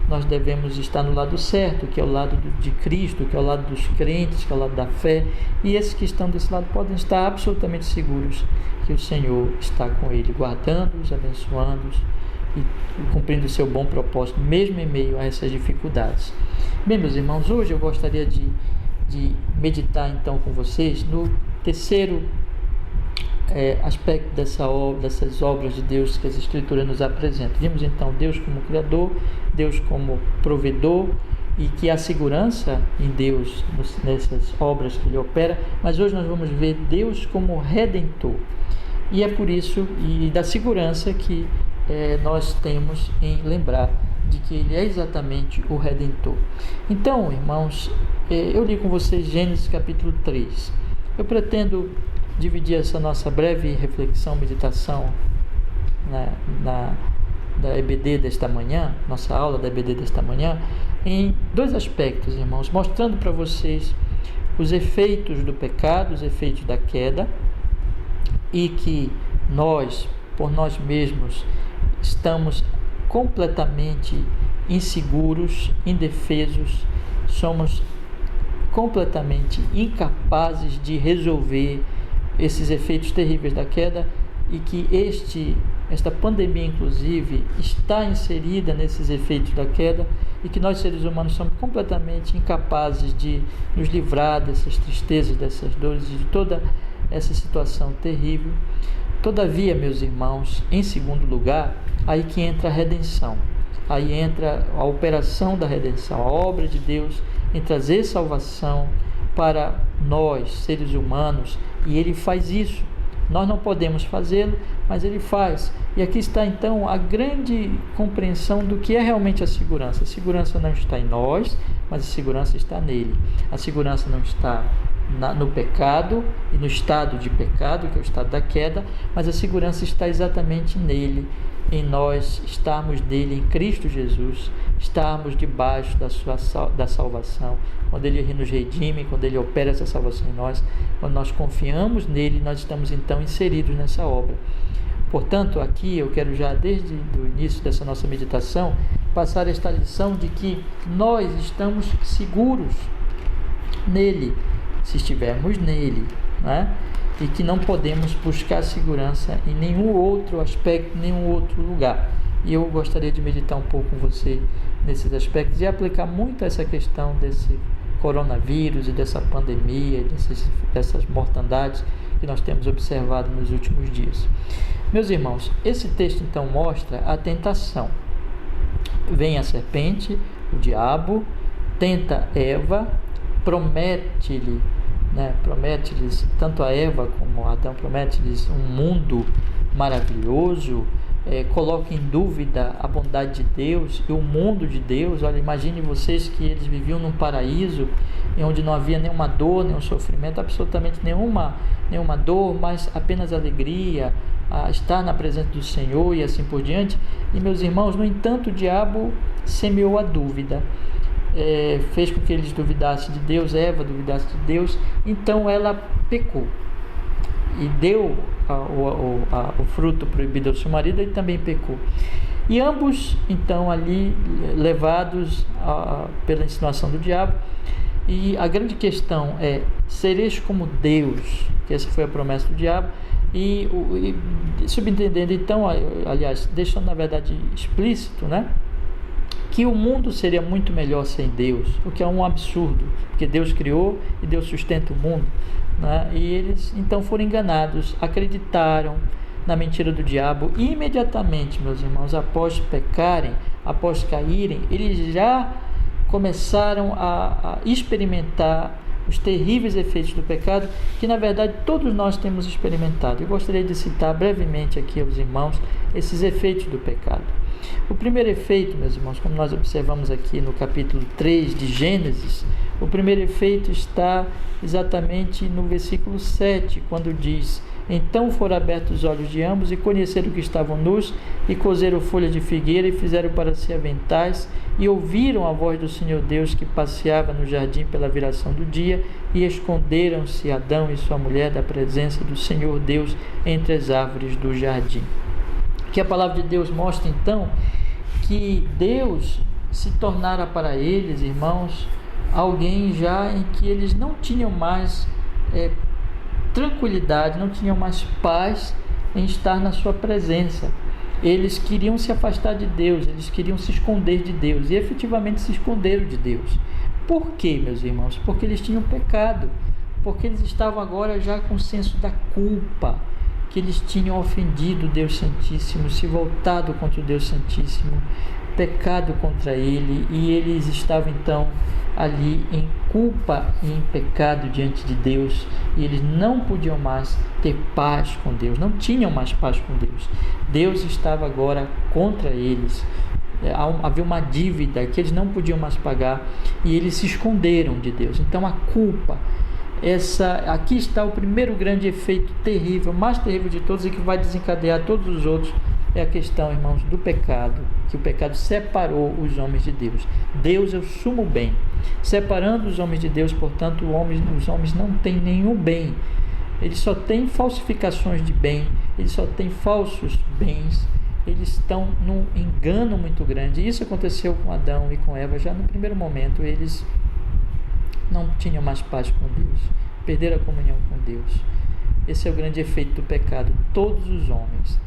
nós devemos estar no lado certo, que é o lado de Cristo, que é o lado dos crentes, que é o lado da fé, e esses que estão desse lado podem estar absolutamente seguros que o Senhor está com ele, guardando-os, abençoando-os e cumprindo o seu bom propósito, mesmo em meio a essas dificuldades. Bem, meus irmãos, hoje eu gostaria de meditar então com vocês no terceiro aspecto dessas obras de Deus que as Escrituras nos apresentam. Vimos então Deus como Criador, Deus como provedor, e que há segurança em Deus nessas obras que Ele opera, mas hoje nós vamos ver Deus como Redentor, e é por isso, e da segurança que nós temos em lembrar de que Ele é exatamente o Redentor. Então, irmãos, eu li com vocês Gênesis capítulo 3. Eu pretendo dividir essa nossa breve reflexão, meditação da EBD desta manhã, nossa aula da EBD desta manhã, em dois aspectos, irmãos, mostrando para vocês os efeitos do pecado, os efeitos da queda, e que nós, por nós mesmos, estamos completamente inseguros, indefesos, somos completamente incapazes de resolver esses efeitos terríveis da queda, e que esta pandemia, inclusive, está inserida nesses efeitos da queda, e que nós, seres humanos, somos completamente incapazes de nos livrar dessas tristezas, dessas dores, de toda essa situação terrível. Todavia, meus irmãos, em segundo lugar, aí que entra a redenção, aí entra a operação da redenção, a obra de Deus em trazer salvação para nós, seres humanos, e Ele faz isso. Nós não podemos fazê-lo, mas Ele faz. E aqui está então a grande compreensão do que é realmente a segurança. A segurança não está em nós, mas a segurança está nele. A segurança não está no pecado e no estado de pecado, que é o estado da queda, mas a segurança está exatamente nele, em nós estarmos nele, em Cristo Jesus, estarmos debaixo da salvação, quando Ele nos redime, quando Ele opera essa salvação em nós, quando nós confiamos nele, nós estamos então inseridos nessa obra. Portanto, aqui eu quero já desde o início dessa nossa meditação passar esta lição de que nós estamos seguros nele, se estivermos nele, né? E que não podemos buscar segurança em nenhum outro aspecto, em nenhum outro lugar. E eu gostaria de meditar um pouco com você nesses aspectos e aplicar muito essa questão desse coronavírus e dessa pandemia, dessas mortandades que nós temos observado nos últimos dias. Meus irmãos, esse texto então mostra a tentação. Vem a serpente, o diabo, tenta Eva, promete-lhes, tanto a Eva como a Adão, promete-lhes um mundo maravilhoso, coloca em dúvida a bondade de Deus e o mundo de Deus. Olha, imagine vocês que eles viviam num paraíso em onde não havia nenhuma dor, nenhum sofrimento, absolutamente nenhuma dor, mas apenas alegria, a estar na presença do Senhor e assim por diante. E, meus irmãos, no entanto, o diabo semeou a dúvida, fez com que eles duvidassem de Deus, Eva duvidasse de Deus, então ela pecou e deu o fruto proibido ao seu marido, e também pecou. E ambos, então, ali levados pela insinuação do diabo. E a grande questão é: sereis como Deus, que essa foi a promessa do diabo, e subentendendo, então, aliás, deixando na verdade explícito, né, que o mundo seria muito melhor sem Deus, o que é um absurdo, porque Deus criou e Deus sustenta o mundo, né? E eles então foram enganados, acreditaram na mentira do diabo, e imediatamente, meus irmãos, após pecarem, após caírem, eles já começaram a experimentar os terríveis efeitos do pecado, que na verdade todos nós temos experimentado. Eu gostaria de citar brevemente aqui aos irmãos esses efeitos do pecado. O primeiro efeito, meus irmãos, como nós observamos aqui no capítulo 3 de Gênesis, o primeiro efeito está exatamente no versículo 7, quando diz: então foram abertos os olhos de ambos e conheceram que estavam nus, e coseram folhas de figueira e fizeram para si aventais, e ouviram a voz do Senhor Deus que passeava no jardim pela viração do dia, e esconderam-se Adão e sua mulher da presença do Senhor Deus entre as árvores do jardim. Que a palavra de Deus mostra então que Deus se tornara para eles, irmãos, alguém já em que eles não tinham mais tranquilidade, não tinham mais paz em estar na sua presença. Eles queriam se afastar de Deus, eles queriam se esconder de Deus, e efetivamente se esconderam de Deus. Por quê, meus irmãos? Porque eles tinham pecado, porque eles estavam agora já com o senso da culpa, que eles tinham ofendido Deus Santíssimo, se voltado contra o Deus Santíssimo, pecado contra Ele, e eles estavam então ali em culpa e em pecado diante de Deus, e eles não podiam mais ter paz com Deus, não tinham mais paz com Deus. Deus estava agora contra eles, havia uma dívida que eles não podiam mais pagar, e eles se esconderam de Deus. Então a culpa, aqui está o primeiro grande efeito terrível, mais terrível de todos, e que vai desencadear todos os outros. É a questão, irmãos, do pecado, que o pecado separou os homens de Deus. Deus é o sumo bem. Separando os homens de Deus, portanto, os homens não têm nenhum bem. Eles só têm falsificações de bem, eles só têm falsos bens, eles estão num engano muito grande. Isso aconteceu com Adão e com Eva já no primeiro momento. Eles não tinham mais paz com Deus, perderam a comunhão com Deus. Esse é o grande efeito do pecado. Todos os homens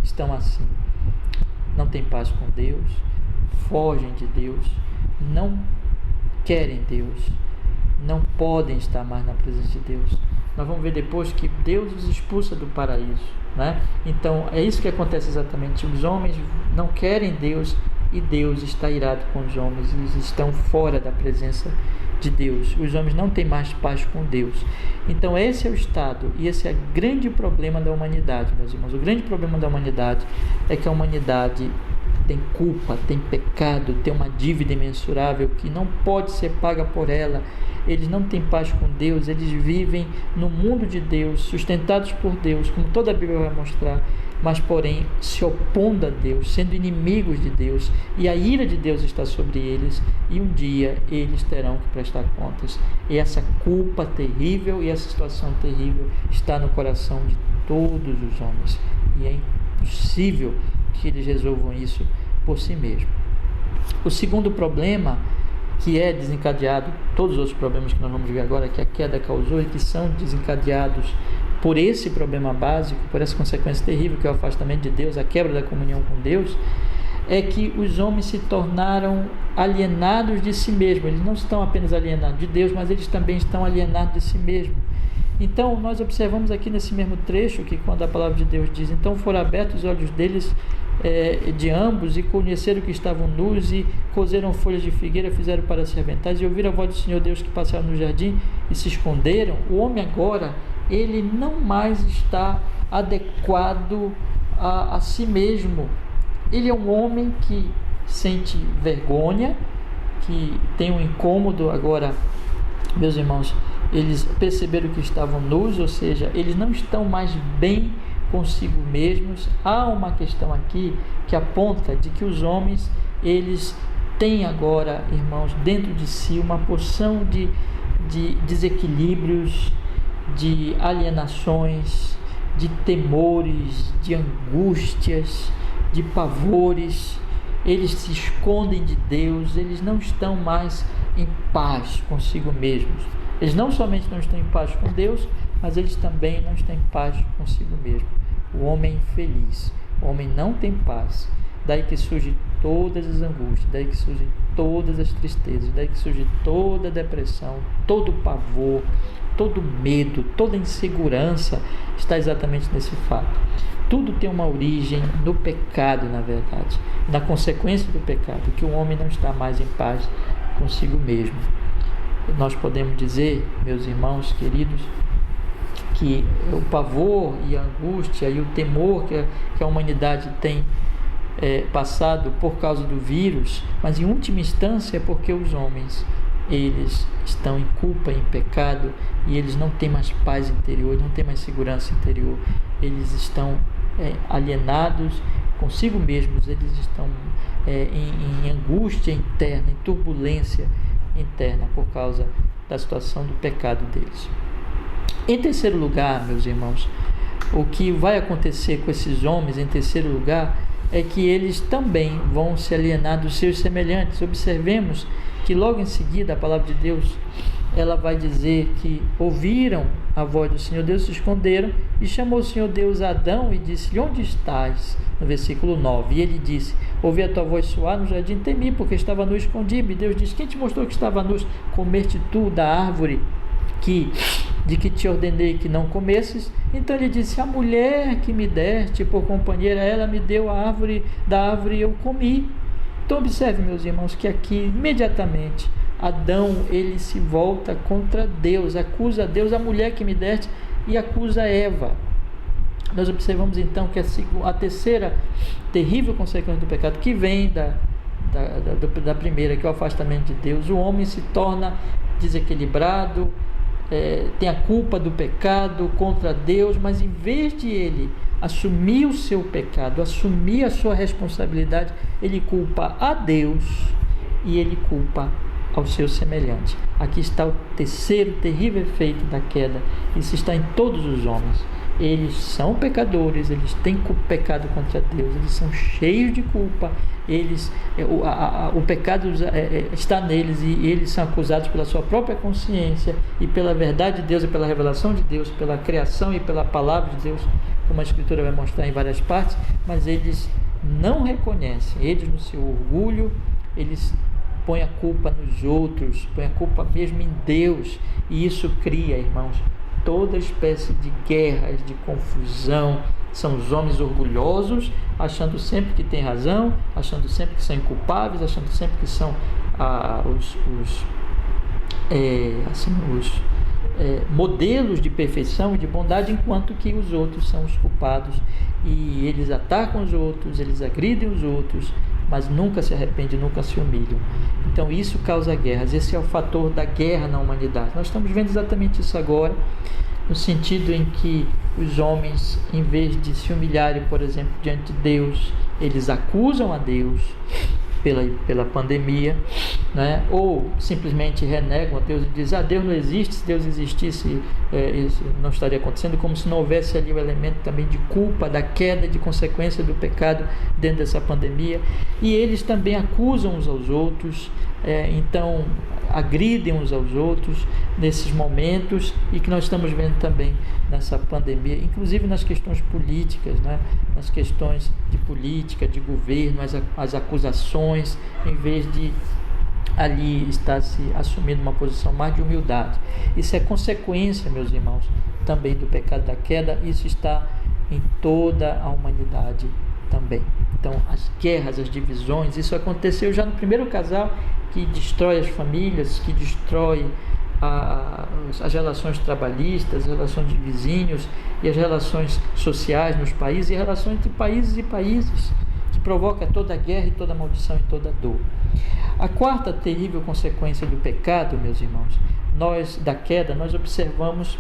estão assim. Não têm paz com Deus, fogem de Deus, não querem Deus, não podem estar mais na presença de Deus. Nós vamos ver depois que Deus os expulsa do paraíso, né? Então é isso que acontece exatamente. Os homens não querem Deus, e Deus está irado com os homens, eles estão fora da presença de Deus. Os homens não têm mais paz com Deus. Então esse é o estado, e esse é o grande problema da humanidade, meus irmãos. O grande problema da humanidade é que a humanidade tem culpa, tem pecado, tem uma dívida imensurável que não pode ser paga por ela. Eles não têm paz com Deus, eles vivem no mundo de Deus, sustentados por Deus, como toda a Bíblia vai mostrar, mas porém se opondo a Deus, sendo inimigos de Deus, e a ira de Deus está sobre eles, e um dia eles terão que prestar contas. E essa culpa terrível e essa situação terrível está no coração de todos os homens, e é impossível que eles resolvam isso por si mesmos. O segundo problema, que é desencadeado, todos os outros problemas que nós vamos ver agora, que a queda causou, e que são desencadeados por esse problema básico, por essa consequência terrível que é o afastamento de Deus, a quebra da comunhão com Deus, é que os homens se tornaram alienados de si mesmos. Eles não estão apenas alienados de Deus, mas eles também estão alienados de si mesmos. Então nós observamos aqui nesse mesmo trecho que quando a palavra de Deus diz: então foram abertos os olhos deles, de ambos, e conheceram que estavam nus, e coseram folhas de figueira, fizeram para si aventais, e ouviram a voz do Senhor Deus que passava no jardim, e se esconderam. O homem agora, ele não mais está adequado a si mesmo. Ele é um homem que sente vergonha, que tem um incômodo. Agora, meus irmãos, eles perceberam que estavam nus, ou seja, eles não estão mais bem consigo mesmos. Há uma questão aqui que aponta de que os homens, eles têm agora, irmãos, dentro de si uma porção de desequilíbrios, de alienações, de temores, de angústias, de pavores. Eles se escondem de Deus, eles não estão mais em paz consigo mesmos. Eles não somente não estão em paz com Deus, mas eles também não estão em paz consigo mesmo. O homem infeliz, o homem não tem paz. Daí que surge todas as angústias, daí que surgem todas as tristezas, daí que surge toda a depressão, todo o pavor, todo o medo, toda a insegurança está exatamente nesse fato. Tudo tem uma origem no pecado, na verdade, na consequência do pecado, que o homem não está mais em paz consigo mesmo. Nós podemos dizer, meus irmãos queridos, que o pavor e a angústia e o temor que a humanidade tem passado por causa do vírus, mas em última instância é porque os homens, eles estão em culpa, em pecado, e eles não têm mais paz interior, não têm mais segurança interior. Eles estão alienados consigo mesmos, eles estão em angústia interna, em turbulência interna por causa da situação do pecado deles. Em terceiro lugar, meus irmãos, o que vai acontecer com esses homens, em terceiro lugar, é que eles também vão se alienar dos seus semelhantes. Observemos que logo em seguida a palavra de Deus, ela vai dizer que ouviram a voz do Senhor Deus, se esconderam, e chamou o Senhor Deus a Adão e disse-lhe: onde estás? No versículo 9, e ele disse: ouvi a tua voz soar no jardim, temi, porque estava nu, escondi-me. Deus disse: quem te mostrou que estava nu? Comeste tu da árvore de que te ordenei que não comesses? Então ele disse: a mulher que me deste por companheira, ela me deu da árvore e eu comi. Então observe, meus irmãos, que aqui imediatamente Adão, ele se volta contra Deus, acusa Deus, a mulher que me deste, e acusa Eva. Nós observamos então que a terceira terrível consequência do pecado, que vem da primeira, que é o afastamento de Deus, o homem se torna desequilibrado, tem a culpa do pecado contra Deus, mas em vez de ele assumir o seu pecado, assumir a sua responsabilidade, ele culpa a Deus e ele culpa ao seu semelhante. Aqui está o terceiro terrível efeito da queda. Isso está em todos os homens. Eles são pecadores, eles têm pecado contra Deus, eles são cheios de culpa, o pecado está neles, e eles são acusados pela sua própria consciência e pela verdade de Deus e pela revelação de Deus, pela criação e pela palavra de Deus, como a Escritura vai mostrar em várias partes, mas eles não reconhecem. Eles, no seu orgulho, eles põem a culpa nos outros, põem a culpa mesmo em Deus, e isso cria, irmãos, toda espécie de guerras, de confusão. São os homens orgulhosos, achando sempre que tem razão, achando sempre que são inculpáveis, achando sempre que são modelos de perfeição e de bondade, enquanto que os outros são os culpados, e eles atacam os outros, eles agridem os outros, mas nunca se arrependem, nunca se humilham. Então isso causa guerras. Esse é o fator da guerra na humanidade. Nós estamos vendo exatamente isso agora, no sentido em que os homens, em vez de se humilharem, por exemplo, diante de Deus, eles acusam a Deus pela pandemia, né? Ou simplesmente renegam a Deus e dizem: Deus não existe. Se Deus existisse, isso não estaria acontecendo, como se não houvesse ali o elemento também de culpa, da queda, de consequência do pecado dentro dessa pandemia. E eles também acusam uns aos outros, então agridem uns aos outros nesses momentos, e que nós estamos vendo também nessa pandemia, inclusive nas questões políticas, né? Nas questões de política, de governo, as acusações, em vez de ali estar se assumindo uma posição mais de humildade. Isso é consequência, meus irmãos, também do pecado da queda. Isso está em toda a humanidade também. Então, as guerras, as divisões, isso aconteceu já no primeiro casal, que destrói as famílias, que destrói as relações trabalhistas, as relações de vizinhos e as relações sociais nos países e relações entre países e países, que provoca toda a guerra e toda a maldição e toda a dor. A quarta terrível consequência do pecado, meus irmãos, da queda, nós observamos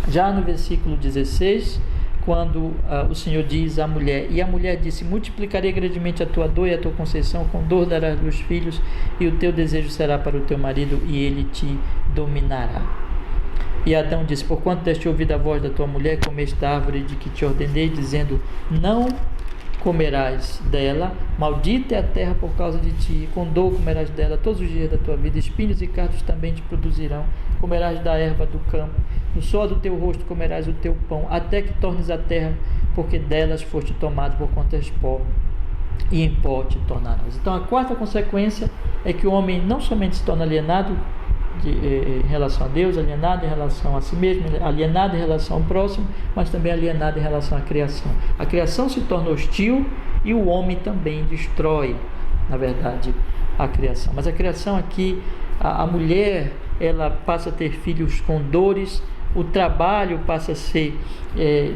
já no versículo 16, quando o Senhor diz à mulher, e a mulher disse: multiplicarei grandemente a tua dor e a tua conceição, com dor darás luz filhos, e o teu desejo será para o teu marido, e ele te dominará. E Adão disse: porquanto deste ouvir a voz da tua mulher, comeste da árvore de que te ordenei, dizendo: não comerás dela, maldita é a terra por causa de ti, com dor comerás dela todos os dias da tua vida, espinhos e cardos também te produzirão, comerás da erva do campo, no suor do teu rosto comerás o teu pão, até que tornes a terra, porque delas foste tomado, por quanto és pó, e em pó te tornarás. Então a quarta consequência é que o homem não somente se torna alienado em relação a Deus, alienado em relação a si mesmo, alienado em relação ao próximo, mas também alienado em relação à criação. A criação se torna hostil e o homem também destrói, na verdade, a criação. Mas a criação aqui, a mulher, ela passa a ter filhos com dores, o trabalho passa a ser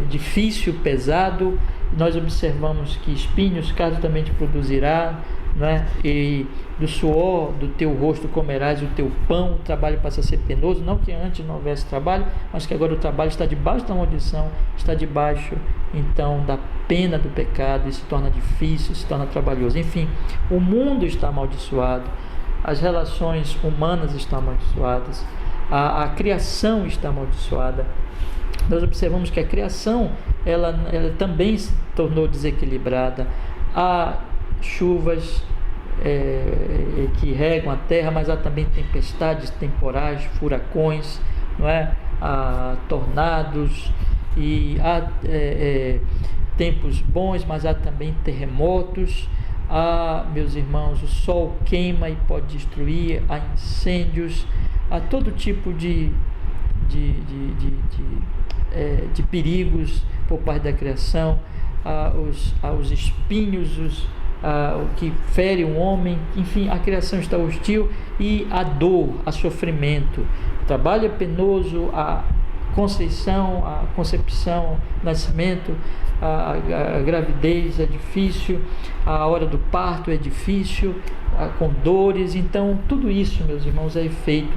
difícil, pesado. Nós observamos que espinhos, cardos também te produzirá, né? E do suor do teu rosto comerás o teu pão. O trabalho passa a ser penoso, não que antes não houvesse trabalho, mas que agora o trabalho está debaixo da maldição, está debaixo então da pena do pecado, e se torna difícil, se torna trabalhoso. Enfim, o mundo está amaldiçoado, as relações humanas estão amaldiçoadas, a criação está amaldiçoada. Nós observamos que a criação ela também se tornou desequilibrada. Há chuvas que regam a terra, mas há também tempestades temporais, furacões, não é? Há tornados, e há tempos bons, mas há também terremotos. Há, meus irmãos, o sol queima e pode destruir, há incêndios, há todo tipo de perigos por parte da criação, há os espinhos, o que fere o homem. Enfim, a criação está hostil, e a dor, a sofrimento, o trabalho é penoso, a concepção, o nascimento, a gravidez é difícil, a hora do parto é difícil, com dores. Então tudo isso, meus irmãos, é efeito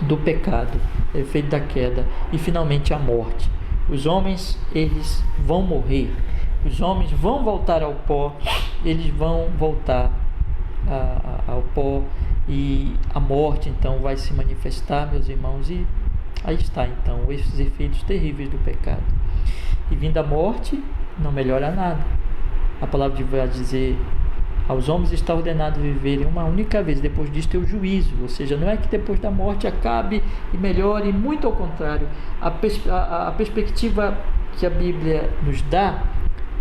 do pecado, é efeito da queda. E finalmente a morte. Os homens, eles vão morrer, os homens vão voltar ao pó, eles vão voltar ao pó, e a morte então vai se manifestar, meus irmãos. E aí está então esses efeitos terríveis do pecado. E vindo a morte, não melhora nada. A palavra de Deus vai dizer: aos homens está ordenado viverem uma única vez, depois disto é o juízo. Ou seja, não é que depois da morte acabe e melhore, muito ao contrário. A perspectiva que a Bíblia nos dá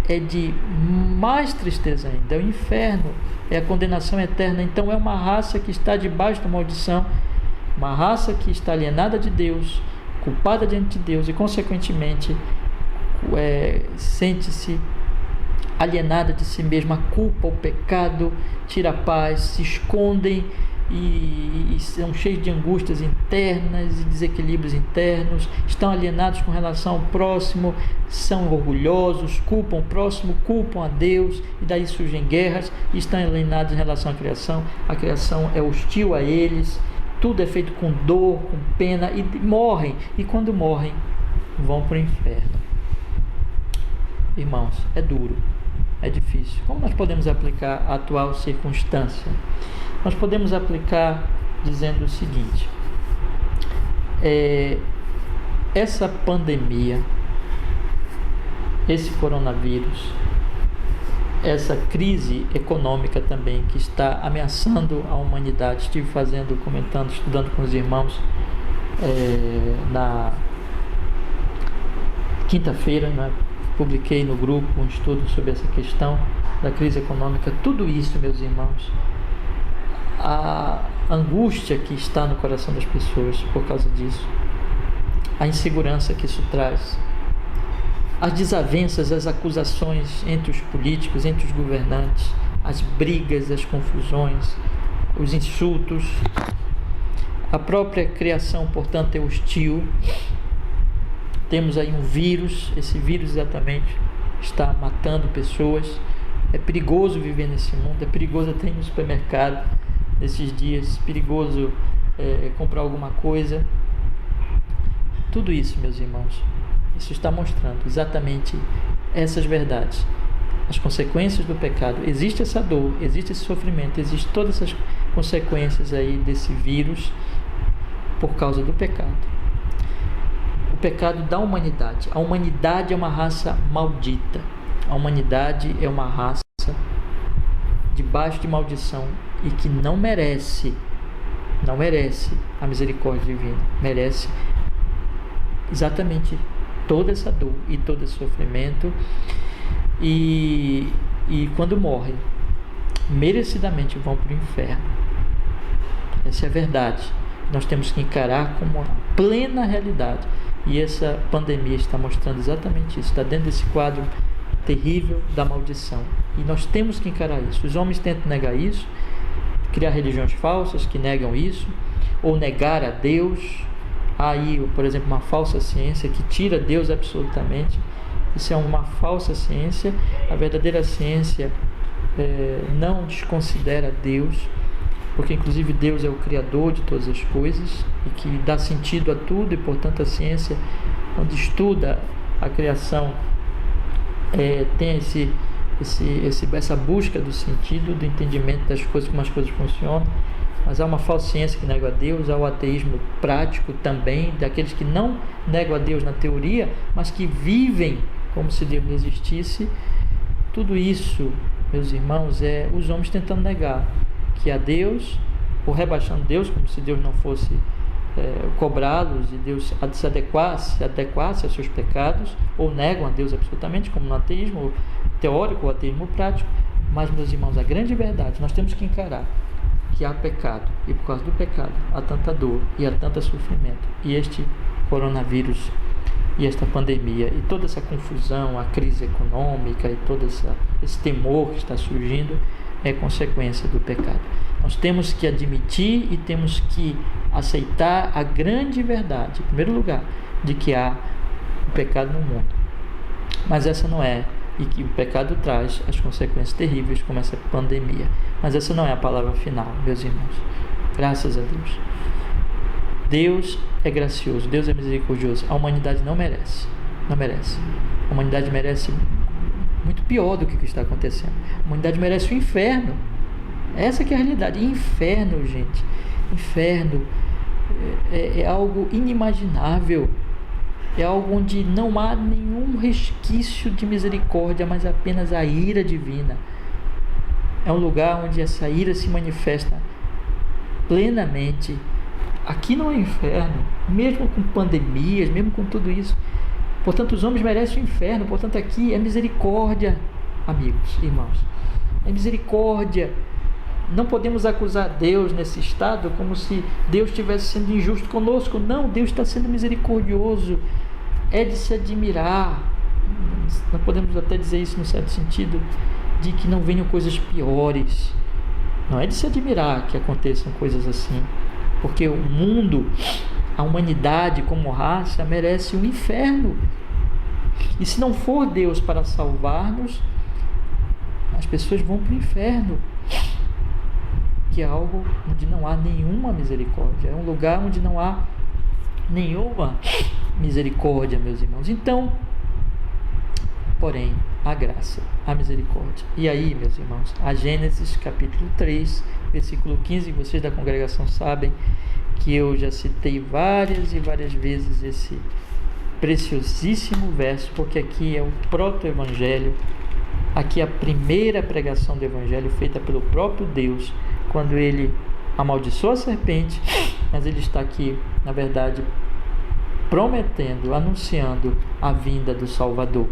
é de mais tristeza ainda, é o inferno, é a condenação eterna. Então é uma raça que está debaixo da maldição, uma raça que está alienada de Deus, culpada diante de Deus, e consequentemente sente-se alienada de si mesma. A culpa, o pecado tira a paz, se escondem e são cheios de angústias internas e desequilíbrios internos, estão alienados com relação ao próximo, são orgulhosos, culpam o próximo, culpam a Deus, e daí surgem guerras, e estão alienados em relação à criação. A criação é hostil a eles, tudo é feito com dor, com pena, e morrem, e quando morrem vão para o inferno. Irmãos, é duro, é difícil. Como nós podemos aplicar a atual circunstância? Nós podemos aplicar dizendo o seguinte: essa pandemia, esse coronavírus, essa crise econômica também que está ameaçando a humanidade. Estive comentando, estudando com os irmãos na quinta-feira, né? Publiquei no grupo um estudo sobre essa questão da crise econômica. Tudo isso, meus irmãos, a angústia que está no coração das pessoas por causa disso, a insegurança que isso traz, as desavenças, as acusações entre os políticos, entre os governantes, as brigas, as confusões, os insultos, A própria criação, portanto, é hostil. Temos aí um vírus, esse vírus exatamente está matando pessoas. É perigoso viver nesse mundo, é perigoso até ir no supermercado nesses dias, perigoso comprar alguma coisa. Tudo isso, meus irmãos, isso está mostrando exatamente essas verdades. As consequências do pecado. Existe essa dor, existe esse sofrimento, existe todas essas consequências aí desse vírus por causa do pecado. O pecado da humanidade. A humanidade é uma raça maldita. A humanidade é uma raça debaixo de maldição e que não merece a misericórdia divina. Merece exatamente toda essa dor e todo esse sofrimento. E quando morrem, merecidamente vão para o inferno. Essa é a verdade. Nós temos que encarar como uma plena realidade. E essa pandemia está mostrando exatamente isso. Está dentro desse quadro terrível da maldição. E nós temos que encarar isso. Os homens tentam negar isso, criar religiões falsas que negam isso, ou negar a Deus. Há aí, por exemplo, uma falsa ciência que tira Deus absolutamente. Isso é uma falsa ciência. A verdadeira ciência não desconsidera Deus, porque inclusive Deus é o Criador de todas as coisas e que dá sentido a tudo, e portanto a ciência, quando estuda a criação, tem essa busca do sentido, do entendimento das coisas, como as coisas funcionam. Mas há uma falsa ciência que nega a Deus, há o ateísmo prático também, daqueles que não negam a Deus na teoria, mas que vivem como se Deus não existisse. Tudo isso, meus irmãos, é os homens tentando negar que há Deus, ou rebaixando Deus, como se Deus não fosse cobrá-los e Deus se adequasse aos seus pecados, ou negam a Deus absolutamente, como no ateísmo teórico ou ateísmo prático. Mas, meus irmãos, a grande verdade, nós temos que encarar que há pecado, e por causa do pecado há tanta dor e há tanto sofrimento. E este coronavírus e esta pandemia e toda essa confusão, a crise econômica e todo esse temor que está surgindo é consequência do pecado. Nós temos que admitir e temos que aceitar a grande verdade, em primeiro lugar, de que há o pecado no mundo. Mas essa não é, e que o pecado traz as consequências terríveis como essa pandemia. Mas essa não é a palavra final, meus irmãos. Graças a Deus. Deus é gracioso, Deus é misericordioso. A humanidade não merece. Não merece. A humanidade merece muito pior do que está acontecendo. A humanidade merece o inferno. Essa que é a realidade. Inferno, gente. Inferno é algo inimaginável. É algo onde não há nenhum resquício de misericórdia, mas apenas a ira divina. É um lugar onde essa ira se manifesta plenamente. Aqui não é inferno, mesmo com pandemias, mesmo com tudo isso. Portanto, os homens merecem o inferno. Portanto, aqui é misericórdia, amigos, irmãos. É misericórdia. Não podemos acusar Deus nesse estado como se Deus estivesse sendo injusto conosco. Não, Deus está sendo misericordioso. É de se admirar. Nós podemos até dizer isso no certo sentido, de que não venham coisas piores. Não é de se admirar que aconteçam coisas assim, porque o mundo, a humanidade como raça, merece um inferno. E se não for Deus para salvar-nos, as pessoas vão para o inferno, que é algo onde não há nenhuma misericórdia. É um lugar onde não há nenhuma misericórdia, meus irmãos. Então, porém, a graça, a misericórdia. E aí, meus irmãos, a Gênesis capítulo 3, versículo 15, vocês da congregação sabem que eu já citei várias e várias vezes esse preciosíssimo verso, porque aqui é o proto-evangelho, aqui é a primeira pregação do evangelho feita pelo próprio Deus, quando ele amaldiçoou a serpente, mas ele está aqui, na verdade, prometendo, anunciando a vinda do Salvador.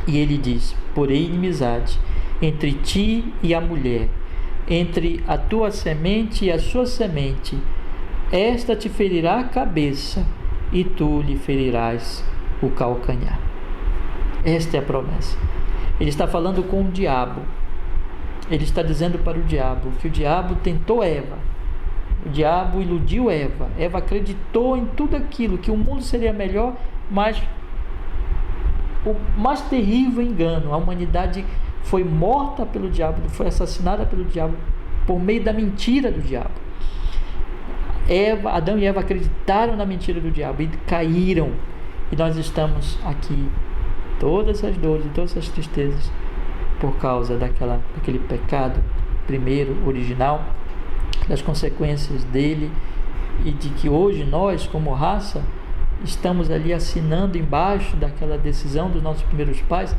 E ele diz: porém inimizade entre ti e a mulher, entre a tua semente e a sua semente, esta te ferirá a cabeça e tu lhe ferirás o calcanhar. Esta é a promessa. Ele está falando com o diabo. Ele está dizendo para o diabo que o diabo tentou Eva. O diabo iludiu Eva. Eva acreditou em tudo aquilo, que o mundo seria melhor, mas o mais terrível engano, a humanidade foi morta pelo diabo, foi assassinada pelo diabo por meio da mentira do diabo. Adão e Eva acreditaram na mentira do diabo e caíram. E nós estamos aqui, todas as dores e todas as tristezas, por causa daquele pecado primeiro, original, das consequências dele, e de que hoje nós, como raça, estamos ali assinando embaixo daquela decisão dos nossos primeiros pais,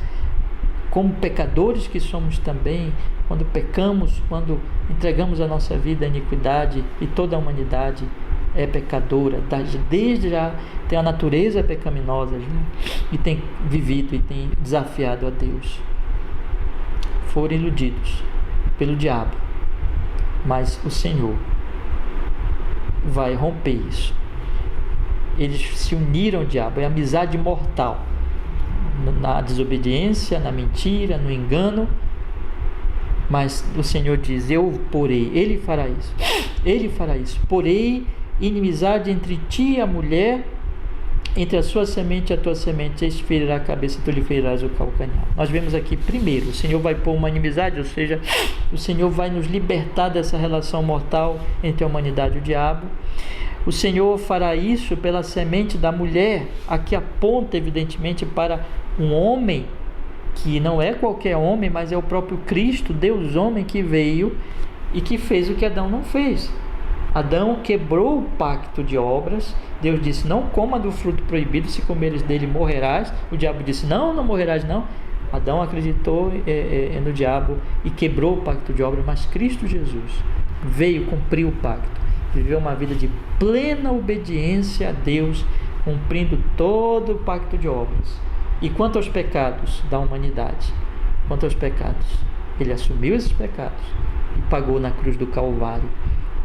como pecadores que somos também, quando pecamos, quando entregamos a nossa vida à iniquidade, e toda a humanidade é pecadora, desde já tem a natureza pecaminosa, e tem vivido e tem desafiado a Deus. Foram iludidos pelo diabo, mas o Senhor vai romper isso. Eles se uniram ao diabo, é amizade mortal, na desobediência, na mentira, no engano. Mas o Senhor diz: eu porei, Ele fará isso, porei inimizade entre ti e a mulher, entre a sua semente e a tua semente, este ferirá a cabeça e tu lhe ferirás o calcanhar. Nós vemos aqui, primeiro, o Senhor vai pôr uma inimizade, ou seja, o Senhor vai nos libertar dessa relação mortal entre a humanidade e o diabo. O Senhor fará isso pela semente da mulher. Aqui aponta evidentemente para um homem, que não é qualquer homem, mas é o próprio Cristo, Deus homem, que veio e que fez o que Adão não fez. Adão quebrou o pacto de obras. Deus disse: não coma do fruto proibido, se comeres dele morrerás. O diabo disse: não morrerás não. Adão acreditou no diabo e quebrou o pacto de obras, mas Cristo Jesus veio cumprir o pacto, viveu uma vida de plena obediência a Deus, cumprindo todo o pacto de obras. E quanto aos pecados da humanidade, ele assumiu esses pecados e pagou na cruz do Calvário,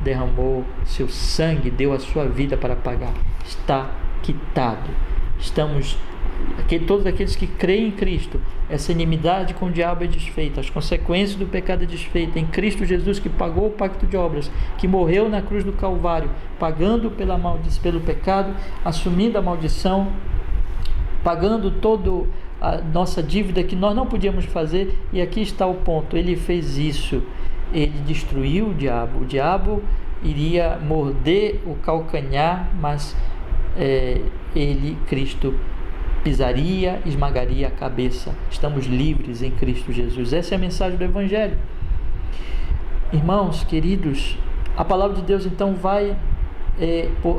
derramou seu sangue, deu a sua vida para pagar. Está quitado. Todos aqueles que creem em Cristo, essa inimizade com o diabo é desfeita, as consequências do pecado é desfeita em Cristo Jesus, que pagou o pacto de obras, que morreu na cruz do Calvário, pagando pelo pecado, assumindo a maldição, pagando toda a nossa dívida que nós não podíamos fazer. E aqui está o ponto: ele fez isso, ele destruiu o diabo iria morder o calcanhar, mas Cristo pisaria, esmagaria a cabeça. Estamos livres em Cristo Jesus. Essa é a mensagem do Evangelho. Irmãos queridos, a palavra de Deus então vai,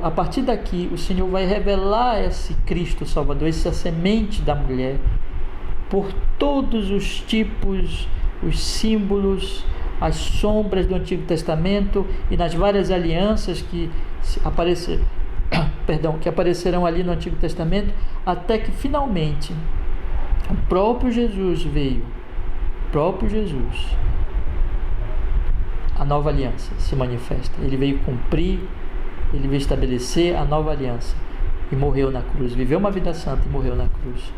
a partir daqui, o Senhor vai revelar esse Cristo Salvador, essa semente da mulher, por todos os tipos, os símbolos, as sombras do Antigo Testamento e nas várias alianças que aparecerão ali no Antigo Testamento, até que finalmente o próprio Jesus veio, a nova aliança se manifesta. Ele veio cumprir, ele veio estabelecer a nova aliança e morreu na cruz, viveu uma vida santa e morreu na cruz.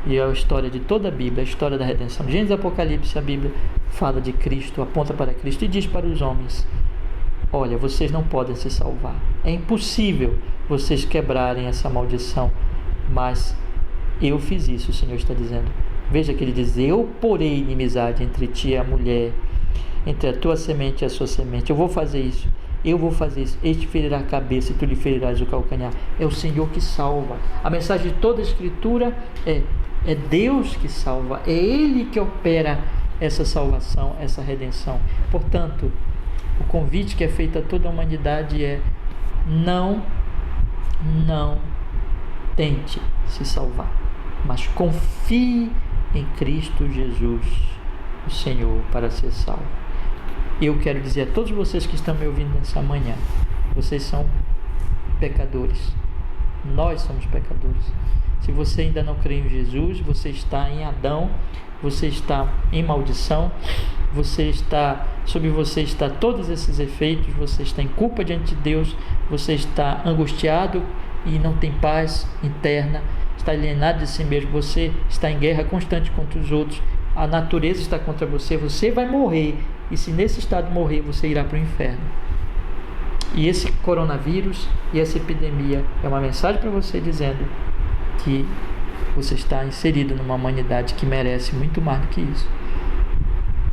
E é a história de toda a Bíblia, a história da redenção. Gênesis e Apocalipse, a Bíblia fala de Cristo, aponta para Cristo e diz para os homens: olha, vocês não podem se salvar, é impossível vocês quebrarem essa maldição, mas eu fiz isso, o Senhor está dizendo. Veja que ele diz: eu porei inimizade entre ti e a mulher, entre a tua semente e a sua semente. Eu vou fazer isso, este ferirá a cabeça e tu lhe ferirás o calcanhar. É o Senhor que salva. A mensagem de toda a Escritura é Deus que salva, é Ele que opera essa salvação, essa redenção. Portanto, o convite que é feito a toda a humanidade é: não tente se salvar, mas confie em Cristo Jesus, o Senhor, para ser salvo. Eu quero dizer a todos vocês que estão me ouvindo nessa manhã: vocês são pecadores, nós somos pecadores. Se você ainda não crê em Jesus, você está em Adão, você está em maldição, sobre você está todos esses efeitos, você está em culpa diante de Deus, você está angustiado e não tem paz interna, está alienado de si mesmo, você está em guerra constante contra os outros, a natureza está contra você, você vai morrer, e se nesse estado morrer, você irá para o inferno. E esse coronavírus e essa epidemia é uma mensagem para você dizendo que você está inserido numa humanidade que merece muito mais do que isso.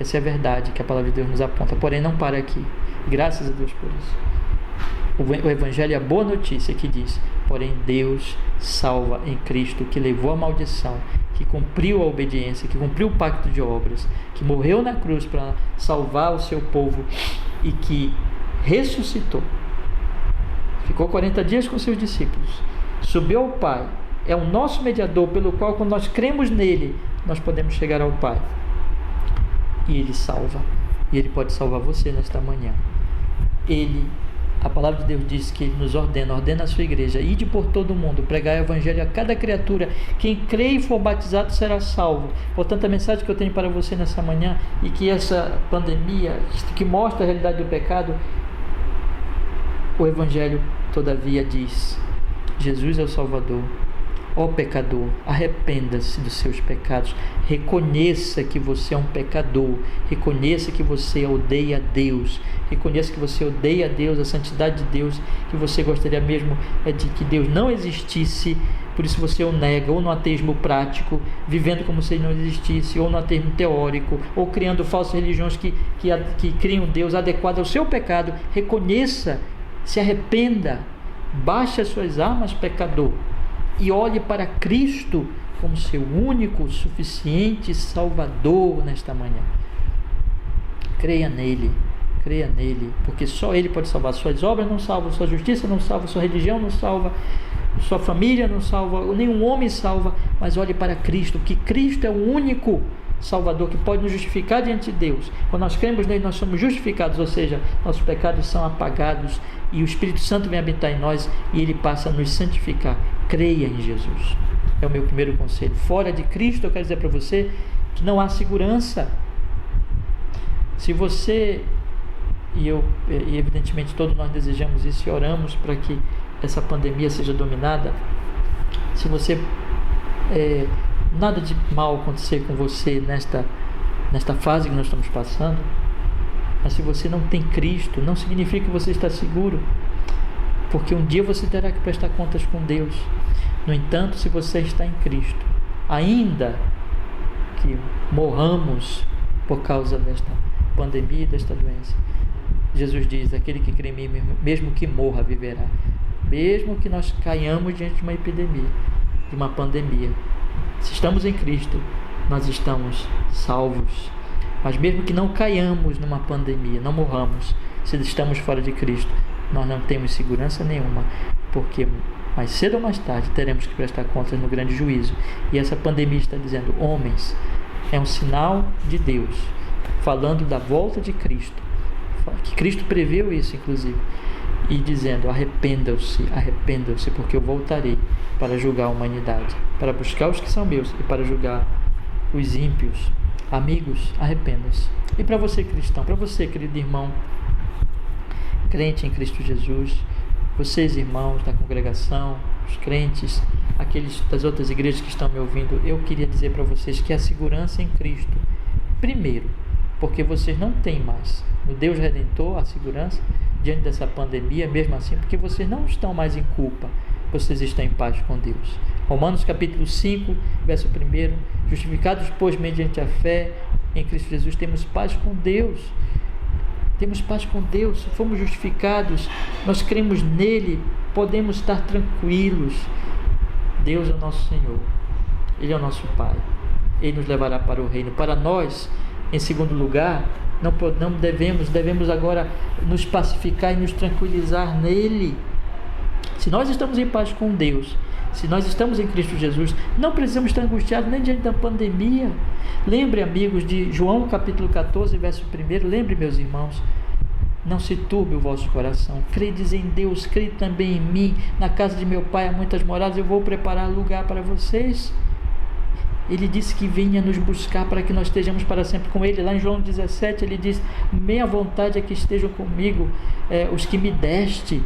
Essa é a verdade que a palavra de Deus nos aponta. Porém, não para aqui. Graças a Deus por isso. O Evangelho é a boa notícia que diz: porém, Deus salva em Cristo, que levou a maldição, que cumpriu a obediência, que cumpriu o pacto de obras, que morreu na cruz para salvar o seu povo e que ressuscitou. Ficou 40 dias com seus discípulos, subiu ao Pai, é o nosso mediador, pelo qual, quando nós cremos nele, nós podemos chegar ao Pai. E ele salva, e ele pode salvar você nesta manhã. A palavra de Deus diz que ele nos ordena a sua igreja: ide por todo o mundo, pregai o evangelho a cada criatura, quem crê e for batizado será salvo. Portanto, a mensagem que eu tenho para você nessa manhã, e que essa pandemia, que mostra a realidade do pecado, o evangelho todavia diz: Jesus é o Salvador. Ó pecador, arrependa-se dos seus pecados, reconheça que você é um pecador, reconheça que você odeia a Deus, reconheça que você odeia a Deus, a santidade de Deus, que você gostaria mesmo de que Deus não existisse, por isso você o nega, ou no ateísmo prático, vivendo como se ele não existisse, ou no ateísmo teórico, ou criando falsas religiões que criam um Deus adequado ao seu pecado. Reconheça, se arrependa, baixe as suas armas, pecador, e olhe para Cristo como seu único, suficiente Salvador nesta manhã. Creia nele, porque só ele pode salvar. Suas obras não salvam, sua justiça não salva, sua religião não salva, sua família não salva, nenhum homem salva, mas olhe para Cristo, que Cristo é o único Salvador que pode nos justificar diante de Deus. Quando nós cremos nele, nós somos justificados, ou seja, nossos pecados são apagados e o Espírito Santo vem habitar em nós e ele passa a nos santificar. Creia em Jesus. É o meu primeiro conselho. Fora de Cristo, eu quero dizer para você que não há segurança. Se você e evidentemente todos nós desejamos isso e oramos para que essa pandemia seja dominada, se você nada de mal acontecer com você nesta fase que nós estamos passando, mas se você não tem Cristo, não significa que você está seguro, porque um dia você terá que prestar contas com Deus. No entanto, se você está em Cristo, ainda que morramos por causa desta pandemia e desta doença, Jesus diz: aquele que crê em mim, mesmo que morra, viverá. Mesmo que nós caiamos diante de uma epidemia, de uma pandemia, se estamos em Cristo, nós estamos salvos. Mas mesmo que não caiamos numa pandemia, não morramos, se estamos fora de Cristo, nós não temos segurança nenhuma, porque mais cedo ou mais tarde teremos que prestar contas no grande juízo. E essa pandemia está dizendo: homens, é um sinal de Deus, falando da volta de Cristo, que Cristo preveu isso inclusive, e dizendo: arrependam-se, porque eu voltarei para julgar a humanidade, para buscar os que são meus e para julgar os ímpios. Amigos, arrependam-se. E para você cristão, para você querido irmão crente em Cristo Jesus, vocês irmãos da congregação, os crentes, aqueles das outras igrejas que estão me ouvindo, eu queria dizer para vocês que a segurança em Cristo, primeiro, porque vocês não têm mais no Deus Redentor a segurança diante dessa pandemia, mesmo assim, porque vocês não estão mais em culpa, vocês estão em paz com Deus. Romanos capítulo 5, verso 1: justificados, pois, mediante a fé em Cristo Jesus, temos paz com Deus. Temos paz com Deus, fomos justificados, nós cremos nele, podemos estar tranquilos. Deus é o nosso Senhor, ele é o nosso Pai, ele nos levará para o reino. Para nós, em segundo lugar, não devemos agora nos pacificar e nos tranquilizar nele. Se nós estamos em paz com Deus, se nós estamos em Cristo Jesus, não precisamos estar angustiados nem diante da pandemia. Lembre, amigos, de João capítulo 14, verso 1. Lembre, meus irmãos: não se turbe o vosso coração, credes em Deus, crede também em mim. Na casa de meu Pai há muitas moradas, eu vou preparar lugar para vocês. Ele disse que vinha nos buscar para que nós estejamos para sempre com ele. Lá em João 17 ele diz: minha vontade é que estejam comigo os que me deste,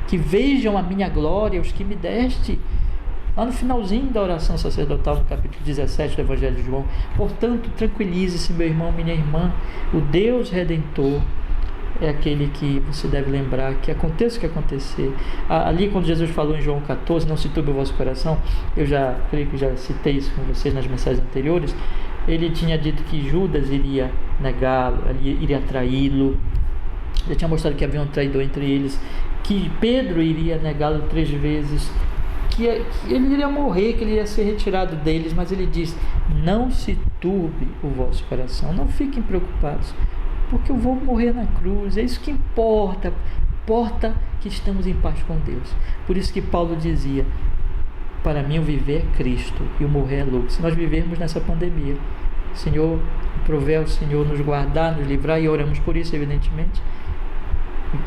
que vejam a minha glória, os que me deste. Lá no finalzinho da oração sacerdotal, no capítulo 17 do Evangelho de João. Portanto, tranquilize-se, meu irmão, minha irmã. O Deus Redentor é aquele que você deve lembrar que aconteça o que acontecer. Ali quando Jesus falou em João 14, não se turbe o vosso coração, eu já creio que já citei isso com vocês nas mensagens anteriores, ele tinha dito que Judas iria negá-lo, iria traí-lo, já tinha mostrado que havia um traidor entre eles, que Pedro iria negá-lo 3 vezes, que ele iria morrer, que ele iria ser retirado deles, mas ele diz: não se turbe o vosso coração, não fiquem preocupados, porque eu vou morrer na cruz, é isso que importa que estamos em paz com Deus. Por isso que Paulo dizia: para mim o viver é Cristo e o morrer é lucro. Se nós vivermos nessa pandemia, Senhor, prové ao Senhor nos guardar, nos livrar, e oramos por isso, evidentemente,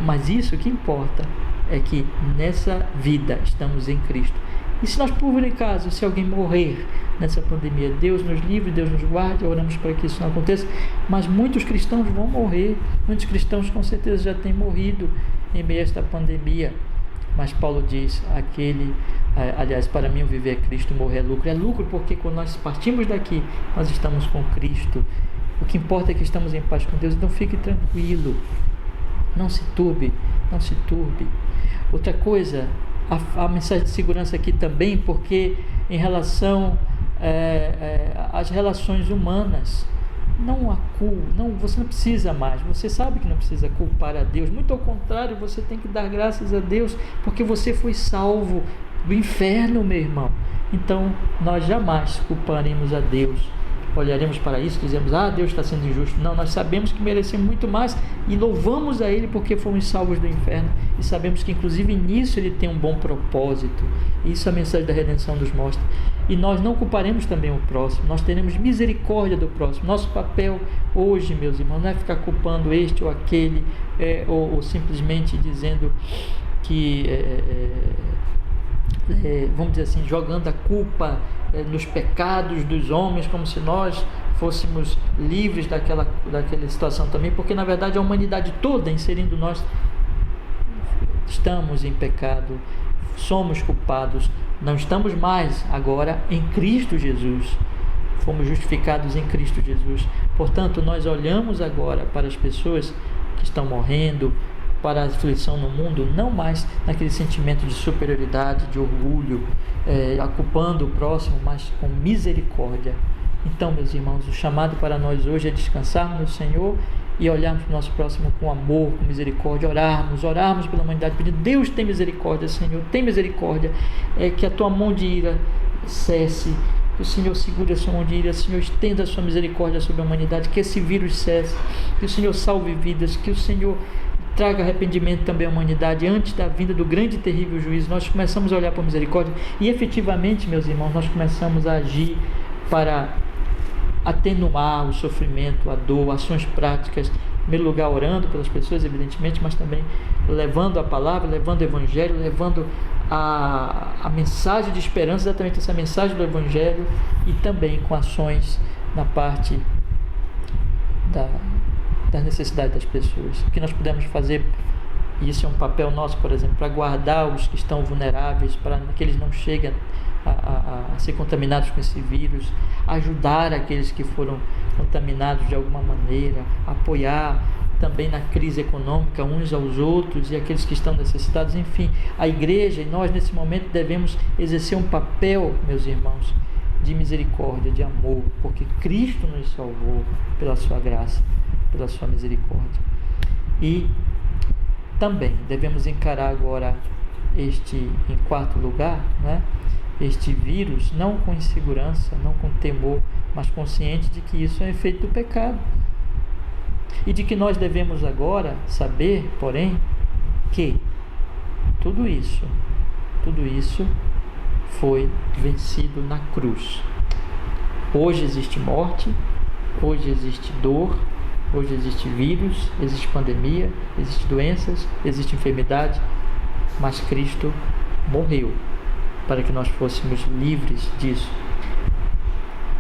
mas isso que importa é que nessa vida estamos em Cristo. E se nós, por acaso, se alguém morrer nessa pandemia, Deus nos livre, Deus nos guarde, oramos para que isso não aconteça, mas muitos cristãos vão morrer, muitos cristãos com certeza já têm morrido em meio a esta pandemia, mas Paulo diz, para mim o viver é Cristo, morrer é lucro. É lucro porque quando nós partimos daqui, nós estamos com Cristo, o que importa é que estamos em paz com Deus, então fique tranquilo, não se turbe, não se turbe. Outra coisa, a mensagem de segurança aqui também, porque em relação às relações humanas, você não precisa mais, você sabe que não precisa culpar a Deus, muito ao contrário, você tem que dar graças a Deus, porque você foi salvo do inferno, meu irmão. Então nós jamais culparemos a Deus, olharemos para isso e dizemos: Deus está sendo injusto. Não, nós sabemos que merecemos muito mais e louvamos a Ele porque fomos salvos do inferno, e sabemos que inclusive nisso Ele tem um bom propósito. Isso a mensagem da redenção nos mostra. E nós não culparemos também o próximo, nós teremos misericórdia do próximo. Nosso papel hoje, meus irmãos, não é ficar culpando este ou aquele, ou simplesmente dizendo que vamos dizer assim, jogando a culpa nos pecados dos homens, como se nós fôssemos livres daquela situação também, porque na verdade a humanidade toda, inserindo nós, estamos em pecado, somos culpados, não estamos mais agora em Cristo Jesus, fomos justificados em Cristo Jesus. Portanto, nós olhamos agora para as pessoas que estão morrendo, para a aflição no mundo, não mais naquele sentimento de superioridade, de orgulho, culpando o próximo, mas com misericórdia. Então, meus irmãos, o chamado para nós hoje é descansarmos no Senhor e olharmos para o nosso próximo com amor, com misericórdia, orarmos pela humanidade, pedindo: Deus, tem misericórdia, Senhor, tem misericórdia, que a tua mão de ira cesse, que o Senhor segure a sua mão de ira, Senhor, estenda a sua misericórdia sobre a humanidade, que esse vírus cesse, que o Senhor salve vidas, que o Senhor traga arrependimento também à humanidade antes da vinda do grande e terrível juízo. Nós começamos a olhar para a misericórdia e efetivamente, meus irmãos, nós começamos a agir para atenuar o sofrimento, a dor, ações práticas, em primeiro lugar orando pelas pessoas, evidentemente, mas também levando a palavra, levando o evangelho, levando a mensagem de esperança, exatamente essa mensagem do evangelho, e também com ações na parte das necessidades das pessoas. O que nós podemos fazer, e isso é um papel nosso, por exemplo, para guardar os que estão vulneráveis, para que eles não cheguem a ser contaminados com esse vírus, ajudar aqueles que foram contaminados de alguma maneira, apoiar também na crise econômica uns aos outros e aqueles que estão necessitados. Enfim, a igreja e nós nesse momento devemos exercer um papel, meus irmãos, de misericórdia, de amor, porque Cristo nos salvou pela sua graça, pela sua misericórdia. E também devemos encarar agora em quarto lugar, né, este vírus, não com insegurança, não com temor, mas consciente de que isso é efeito do pecado. E de que nós devemos agora saber, porém, que tudo isso foi vencido na cruz. Hoje existe morte, hoje existe dor, hoje existe vírus, existe pandemia, existe doenças, existe enfermidade, mas Cristo morreu para que nós fôssemos livres disso.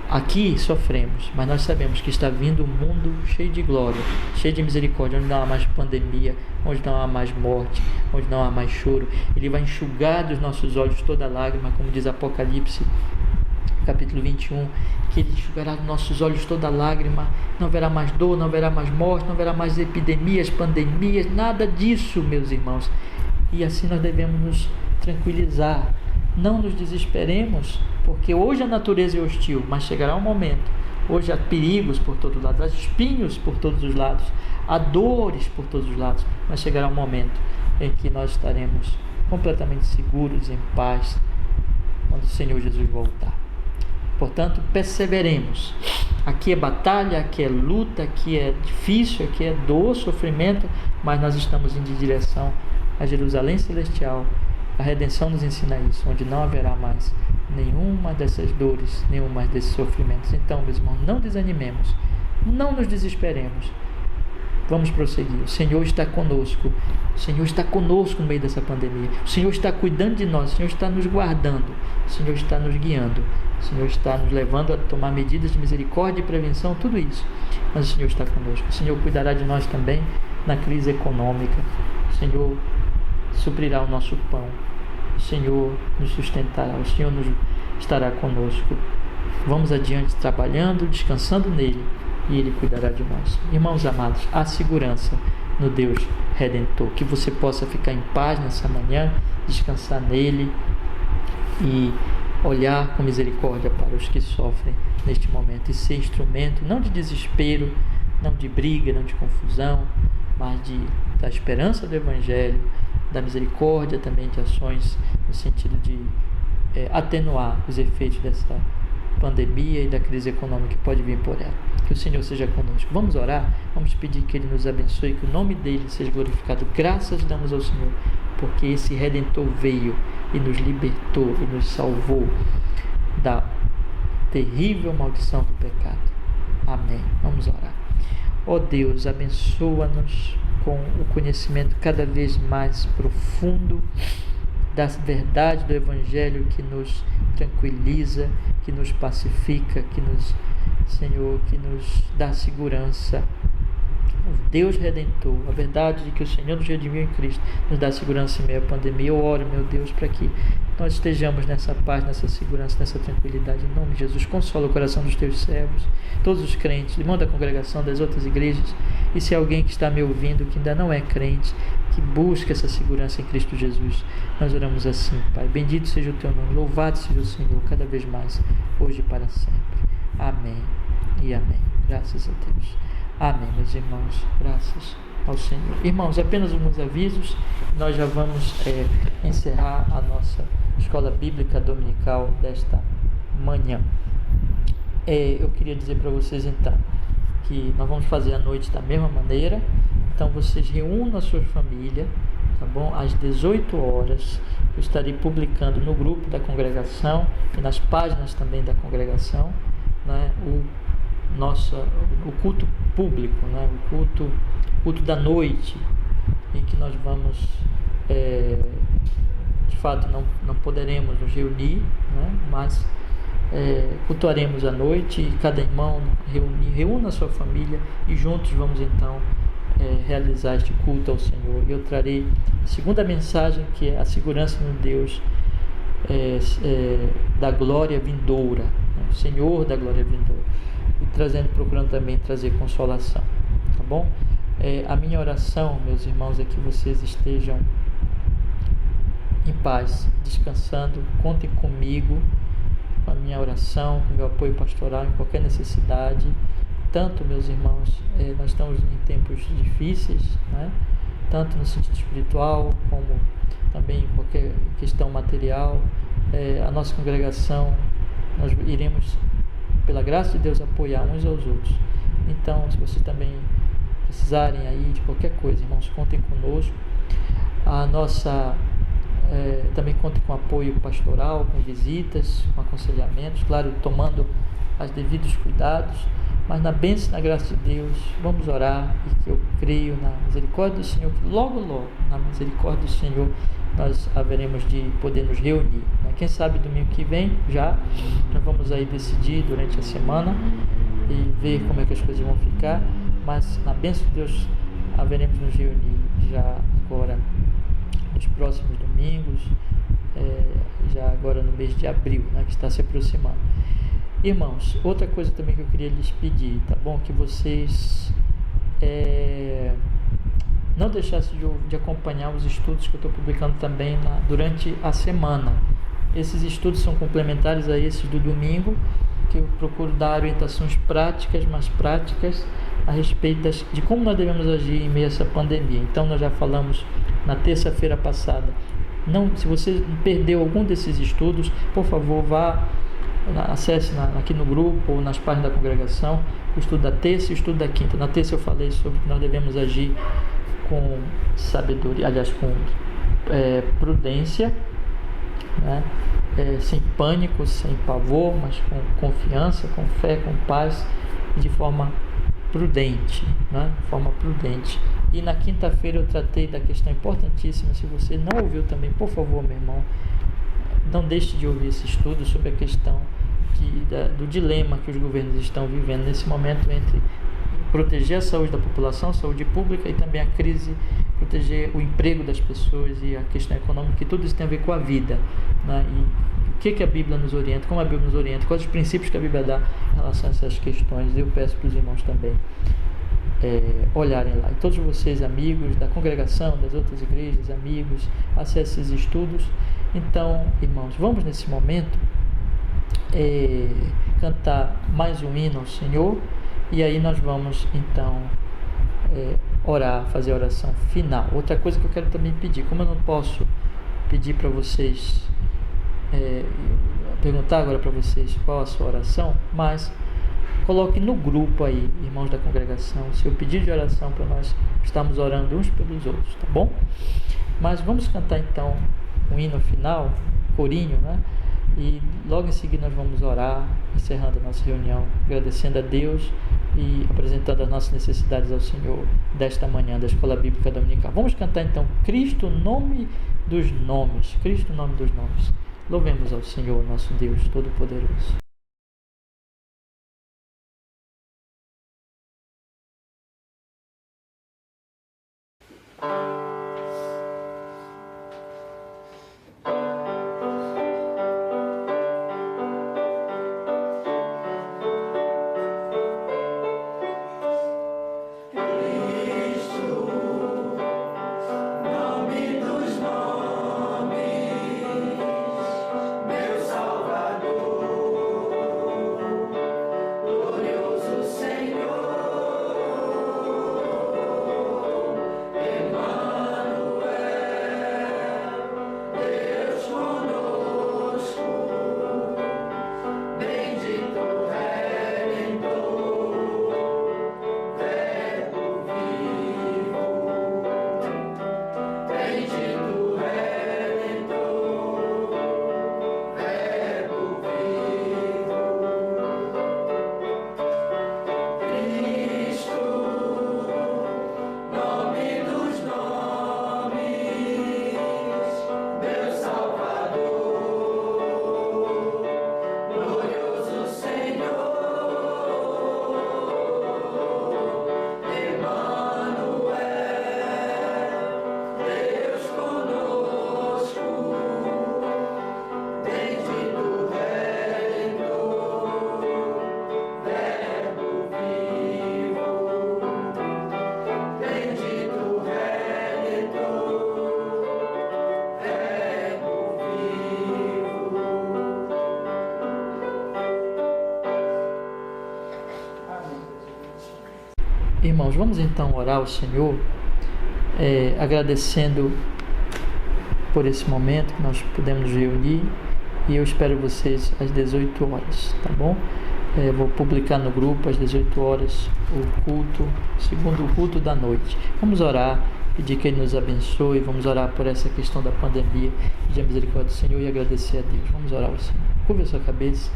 Aqui sofremos, mas nós sabemos que está vindo um mundo cheio de glória, cheio de misericórdia, onde não há mais pandemia, onde não há mais morte, onde não há mais choro. Ele vai enxugar dos nossos olhos toda lágrima, como diz Apocalipse, capítulo 21, que Ele enxugará dos nossos olhos toda lágrima, não haverá mais dor, não haverá mais morte, não haverá mais epidemias, pandemias, nada disso, meus irmãos. E assim nós devemos nos tranquilizar, não nos desesperemos, porque hoje a natureza é hostil, mas chegará um momento, hoje há perigos por todos os lados, há espinhos por todos os lados, há dores por todos os lados, mas chegará um momento em que nós estaremos completamente seguros, em paz, quando o Senhor Jesus voltar. Portanto, perseveremos. Aqui é batalha, aqui é luta, aqui é difícil, aqui é dor, sofrimento, mas nós estamos indo em direção a Jerusalém Celestial. A redenção nos ensina isso, onde não haverá mais nenhuma dessas dores, nenhuma desses sofrimentos. Então, meus irmãos, não desanimemos, não nos desesperemos. Vamos prosseguir. O Senhor está conosco. O Senhor está conosco no meio dessa pandemia. O Senhor está cuidando de nós. O Senhor está nos guardando. O Senhor está nos guiando. O Senhor está nos levando a tomar medidas de misericórdia e prevenção, tudo isso. Mas o Senhor está conosco. O Senhor cuidará de nós também na crise econômica. O Senhor suprirá o nosso pão. O Senhor nos sustentará. O Senhor nos estará conosco. Vamos adiante trabalhando, descansando nele, e Ele cuidará de nós. Irmãos amados, há segurança no Deus Redentor. Que você possa ficar em paz nessa manhã, descansar nele e olhar com misericórdia para os que sofrem neste momento e ser instrumento não de desespero, não de briga, não de confusão, mas da esperança do Evangelho, da misericórdia também, de ações no sentido de atenuar os efeitos dessa pandemia e da crise econômica que pode vir por ela. Que o Senhor seja conosco. Vamos orar, vamos pedir que Ele nos abençoe, que o nome dEle seja glorificado. Graças damos ao Senhor, porque esse Redentor veio e nos libertou e nos salvou da terrível maldição do pecado. Amém. Vamos orar. Ó Deus, abençoa-nos com o conhecimento cada vez mais profundo da verdade do Evangelho, que nos tranquiliza, que nos pacifica, que nos, Senhor, que nos dá segurança. O Deus Redentor, a verdade de que o Senhor nos redimiu em Cristo, nos dá segurança em meio à pandemia. Eu oro, meu Deus, para que nós estejamos nessa paz, nessa segurança, nessa tranquilidade. Em nome de Jesus, consola o coração dos teus servos, todos os crentes, irmãos da congregação, das outras igrejas. E se alguém que está me ouvindo, que ainda não é crente, que busca essa segurança em Cristo Jesus, nós oramos assim, Pai. Bendito seja o teu nome, louvado seja o Senhor, cada vez mais, hoje e para sempre. Amém e amém. Graças a Deus. Amém, meus irmãos. Graças ao Senhor. Irmãos, apenas alguns avisos. Nós já vamos encerrar a nossa escola bíblica dominical desta manhã. Eu queria dizer para vocês, então, que nós vamos fazer à noite da mesma maneira. Então, vocês reúnam a sua família, tá bom? Às 18 horas, eu estarei publicando no grupo da congregação e nas páginas também da congregação, né, o culto público, né, o culto da noite, em que nós vamos, de fato, não poderemos nos reunir, né, mas cultuaremos à noite, e cada irmão reúna a sua família e juntos vamos então realizar este culto ao Senhor. E eu trarei a segunda mensagem, que é a segurança no Deus da glória vindoura, né? O Senhor da glória vindoura, e procurando também trazer consolação, tá bom? A minha oração, meus irmãos, é que vocês estejam em paz, descansando. Contem comigo, com a minha oração, com o meu apoio pastoral em qualquer necessidade. Tanto, meus irmãos, nós estamos em tempos difíceis, né? Tanto no sentido espiritual, como também em qualquer questão material. A nossa congregação, nós iremos, pela graça de Deus, apoiar uns aos outros. Então, se vocês também precisarem aí de qualquer coisa, irmãos, contem conosco. A nossa também contem com apoio pastoral, com visitas, com aconselhamentos, claro, tomando os devidos cuidados, mas na bênção e na graça de Deus, vamos orar, e que eu creio na misericórdia do Senhor, que logo, na misericórdia do Senhor, nós haveremos de poder nos reunir, né? Quem sabe domingo que vem, nós vamos aí decidir durante a semana e ver como é que as coisas vão ficar, mas na bênção de Deus haveremos de nos reunir já agora nos próximos domingos, já agora no mês de abril, né, que está se aproximando. Irmãos, outra coisa também que eu queria lhes pedir, tá bom? Que vocês não deixassem de acompanhar os estudos que eu estou publicando também durante a semana. Esses estudos são complementares a esses do domingo, que eu procuro dar orientações práticas, mais práticas, a respeito de como nós devemos agir em meio a essa pandemia. Então, nós já falamos na terça-feira passada. Se você perdeu algum desses estudos, por favor, acesse aqui no grupo ou nas páginas da congregação o estudo da terça e o estudo da quinta. Na terça eu falei sobre que nós devemos agir com sabedoria, aliás, com prudência, né? Sem pânico, sem pavor, mas com confiança, com fé, com paz e de forma prudente, né? De forma prudente. E na quinta-feira eu tratei da questão importantíssima. Se você não ouviu também, por favor, meu irmão, não deixe de ouvir esse estudo sobre a questão do dilema que os governos estão vivendo nesse momento entre proteger a saúde da população, saúde pública, e também a crise, proteger o emprego das pessoas e a questão econômica, que tudo isso tem a ver com a vida, né? E o que a Bíblia nos orienta, como a Bíblia nos orienta, quais os princípios que a Bíblia dá em relação a essas questões. Eu peço para os irmãos também olharem lá. E todos vocês, amigos da congregação, das outras igrejas, amigos, acessem esses estudos. Então, irmãos, vamos nesse momento cantar mais um hino ao Senhor, e aí nós vamos então orar, fazer a oração final. Outra coisa que eu quero também pedir, como eu não posso pedir para vocês, perguntar agora para vocês qual a sua oração, mas coloque no grupo aí, irmãos da congregação, seu pedido de oração para nós estarmos orando uns pelos outros, tá bom? Mas vamos cantar então um hino final, corinho, né? E logo em seguida nós vamos orar, encerrando a nossa reunião, agradecendo a Deus e apresentando as nossas necessidades ao Senhor desta manhã da Escola Bíblica Dominical. Vamos cantar então Cristo, nome dos nomes. Cristo, nome dos nomes. Louvemos ao Senhor, nosso Deus Todo-Poderoso. Irmãos, vamos então orar ao Senhor, agradecendo por esse momento que nós pudemos nos reunir, e eu espero vocês às 18 horas, tá bom? Vou publicar no grupo às 18 horas o culto, segundo culto da noite. Vamos orar, pedir que Ele nos abençoe, vamos orar por essa questão da pandemia, pedir a misericórdia do Senhor e agradecer a Deus. Vamos orar ao Senhor. Curva a sua cabeça,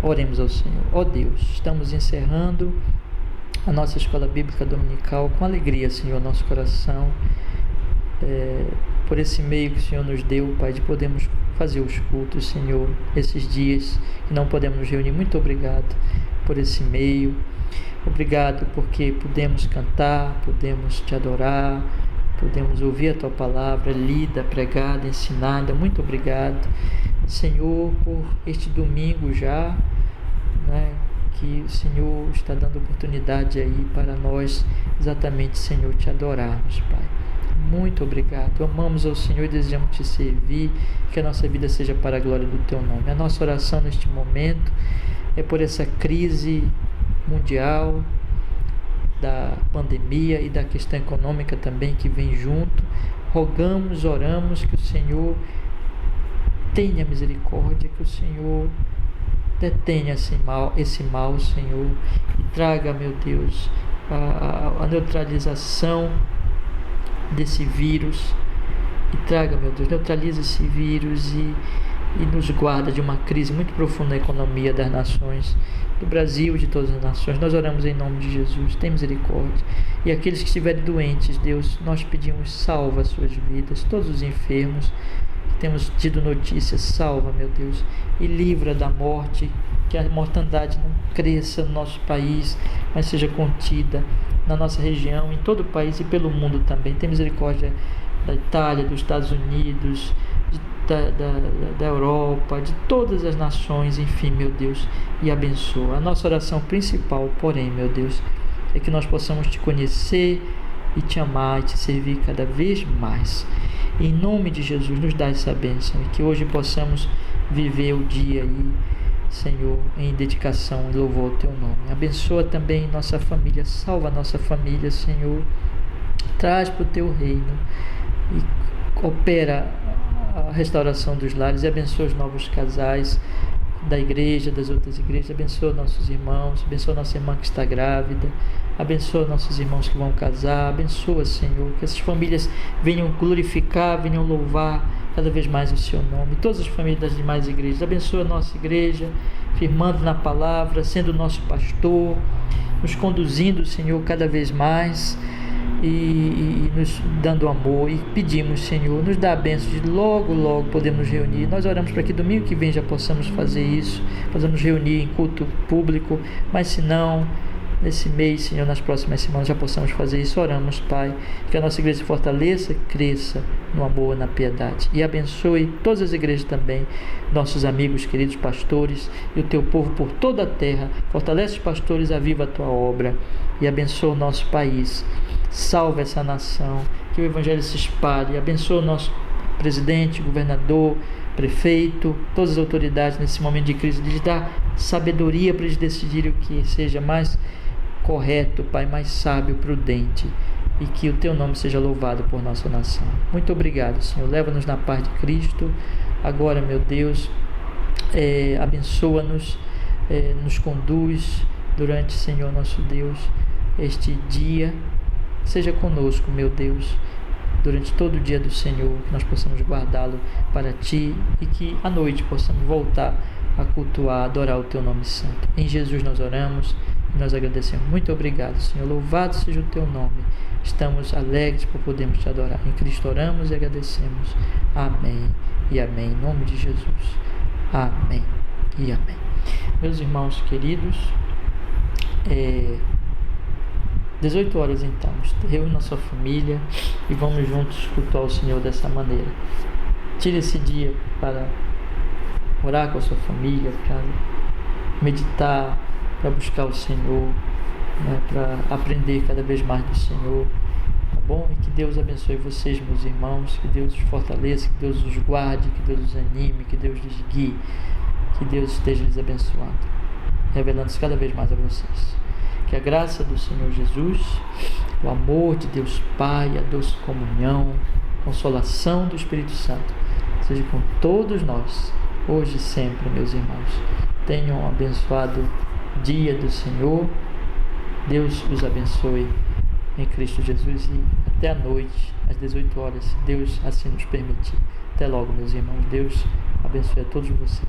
oremos ao Senhor. Ó Deus, estamos encerrando a nossa Escola Bíblica Dominical com alegria, Senhor, nosso coração, por esse meio que o Senhor nos deu, Pai, de podermos fazer os cultos, Senhor, esses dias que não podemos nos reunir. Muito obrigado por esse meio, obrigado porque podemos cantar, podemos te adorar, podemos ouvir a Tua palavra lida, pregada, ensinada. Muito obrigado, Senhor, por este domingo já, né, que o Senhor está dando oportunidade aí para nós, exatamente, Senhor, Te adorarmos, Pai. Muito obrigado. Amamos ao Senhor e desejamos Te servir, que a nossa vida seja para a glória do Teu nome. A nossa oração neste momento é por essa crise mundial, da pandemia e da questão econômica também que vem junto. Rogamos, oramos que o Senhor tenha misericórdia, que o Senhor detenha esse mal, Senhor, e traga, meu Deus, a neutralização desse vírus, e traga, meu Deus, neutraliza esse vírus e nos guarda de uma crise muito profunda na economia das nações, do Brasil e de todas as nações. Nós oramos em nome de Jesus, tem misericórdia. E aqueles que estiverem doentes, Deus, nós pedimos, salva as suas vidas, todos os enfermos que temos tido notícias, salva, meu Deus, e livra da morte, que a mortandade não cresça no nosso país, mas seja contida na nossa região, em todo o país e pelo mundo também. Tem misericórdia da Itália, dos Estados Unidos, da Europa, de todas as nações, enfim, meu Deus, e abençoa. A nossa oração principal, porém, meu Deus, é que nós possamos Te conhecer e Te amar e Te servir cada vez mais. Em nome de Jesus, nos dá essa bênção e que hoje possamos viver o dia aí, Senhor, em dedicação e louvor ao Teu nome. Abençoa também nossa família, salva a nossa família, Senhor, traz para o Teu reino e opera a restauração dos lares e abençoa os novos casais da igreja, das outras igrejas. Abençoa nossos irmãos, abençoa nossa irmã que está grávida, abençoa nossos irmãos que vão casar. Abençoa, Senhor, que essas famílias venham glorificar, venham louvar cada vez mais o Seu nome. Todas as famílias das demais igrejas, abençoa a nossa igreja, firmando na palavra, sendo nosso pastor, nos conduzindo, Senhor, cada vez mais e nos dando amor. E pedimos, Senhor, nos dá a bênção de logo podemos nos reunir. Nós oramos para que domingo que vem já possamos fazer isso, possamos reunir em culto público, mas se não, nesse mês, Senhor, nas próximas semanas já possamos fazer isso. Oramos, Pai, que a nossa igreja se fortaleça e cresça no amor, na piedade, e abençoe todas as igrejas também, nossos amigos, queridos pastores e o Teu povo por toda a terra. Fortalece os pastores, aviva a Tua obra e abençoa o nosso país. Salva essa nação, que o Evangelho se espalhe. Abençoa o nosso presidente, governador, prefeito, todas as autoridades nesse momento de crise. Lhes dá sabedoria para eles decidirem o que seja mais correto, Pai, mais sábio, prudente, e que o Teu nome seja louvado por nossa nação. Muito obrigado, Senhor. Leva-nos na paz de Cristo. Agora, meu Deus, abençoa-nos, nos conduz durante, Senhor, nosso Deus, este dia. Seja conosco, meu Deus, durante todo o dia do Senhor, que nós possamos guardá-lo para Ti e que à noite possamos voltar a cultuar, adorar o Teu nome santo. Em Jesus nós oramos e nós agradecemos. Muito obrigado, Senhor. Louvado seja o Teu nome. Estamos alegres por podermos Te adorar. Em Cristo oramos e agradecemos. Amém e amém. Em nome de Jesus. Amém e amém. Meus irmãos queridos, 18 horas então, reúne a sua família e vamos juntos cultuar o Senhor dessa maneira. Tire esse dia para orar com a sua família, para meditar, para buscar o Senhor, né, para aprender cada vez mais do Senhor, tá bom? E que Deus abençoe vocês, meus irmãos, que Deus os fortaleça, que Deus os guarde, que Deus os anime, que Deus lhes guie, que Deus esteja lhes abençoando, revelando-se cada vez mais a vocês. Que a graça do Senhor Jesus, o amor de Deus Pai, a doce comunhão, a consolação do Espírito Santo, seja com todos nós, hoje e sempre, meus irmãos. Tenham um abençoado dia do Senhor. Deus os abençoe em Cristo Jesus e até a noite, às 18 horas, se Deus assim nos permitir. Até logo, meus irmãos. Deus abençoe a todos vocês.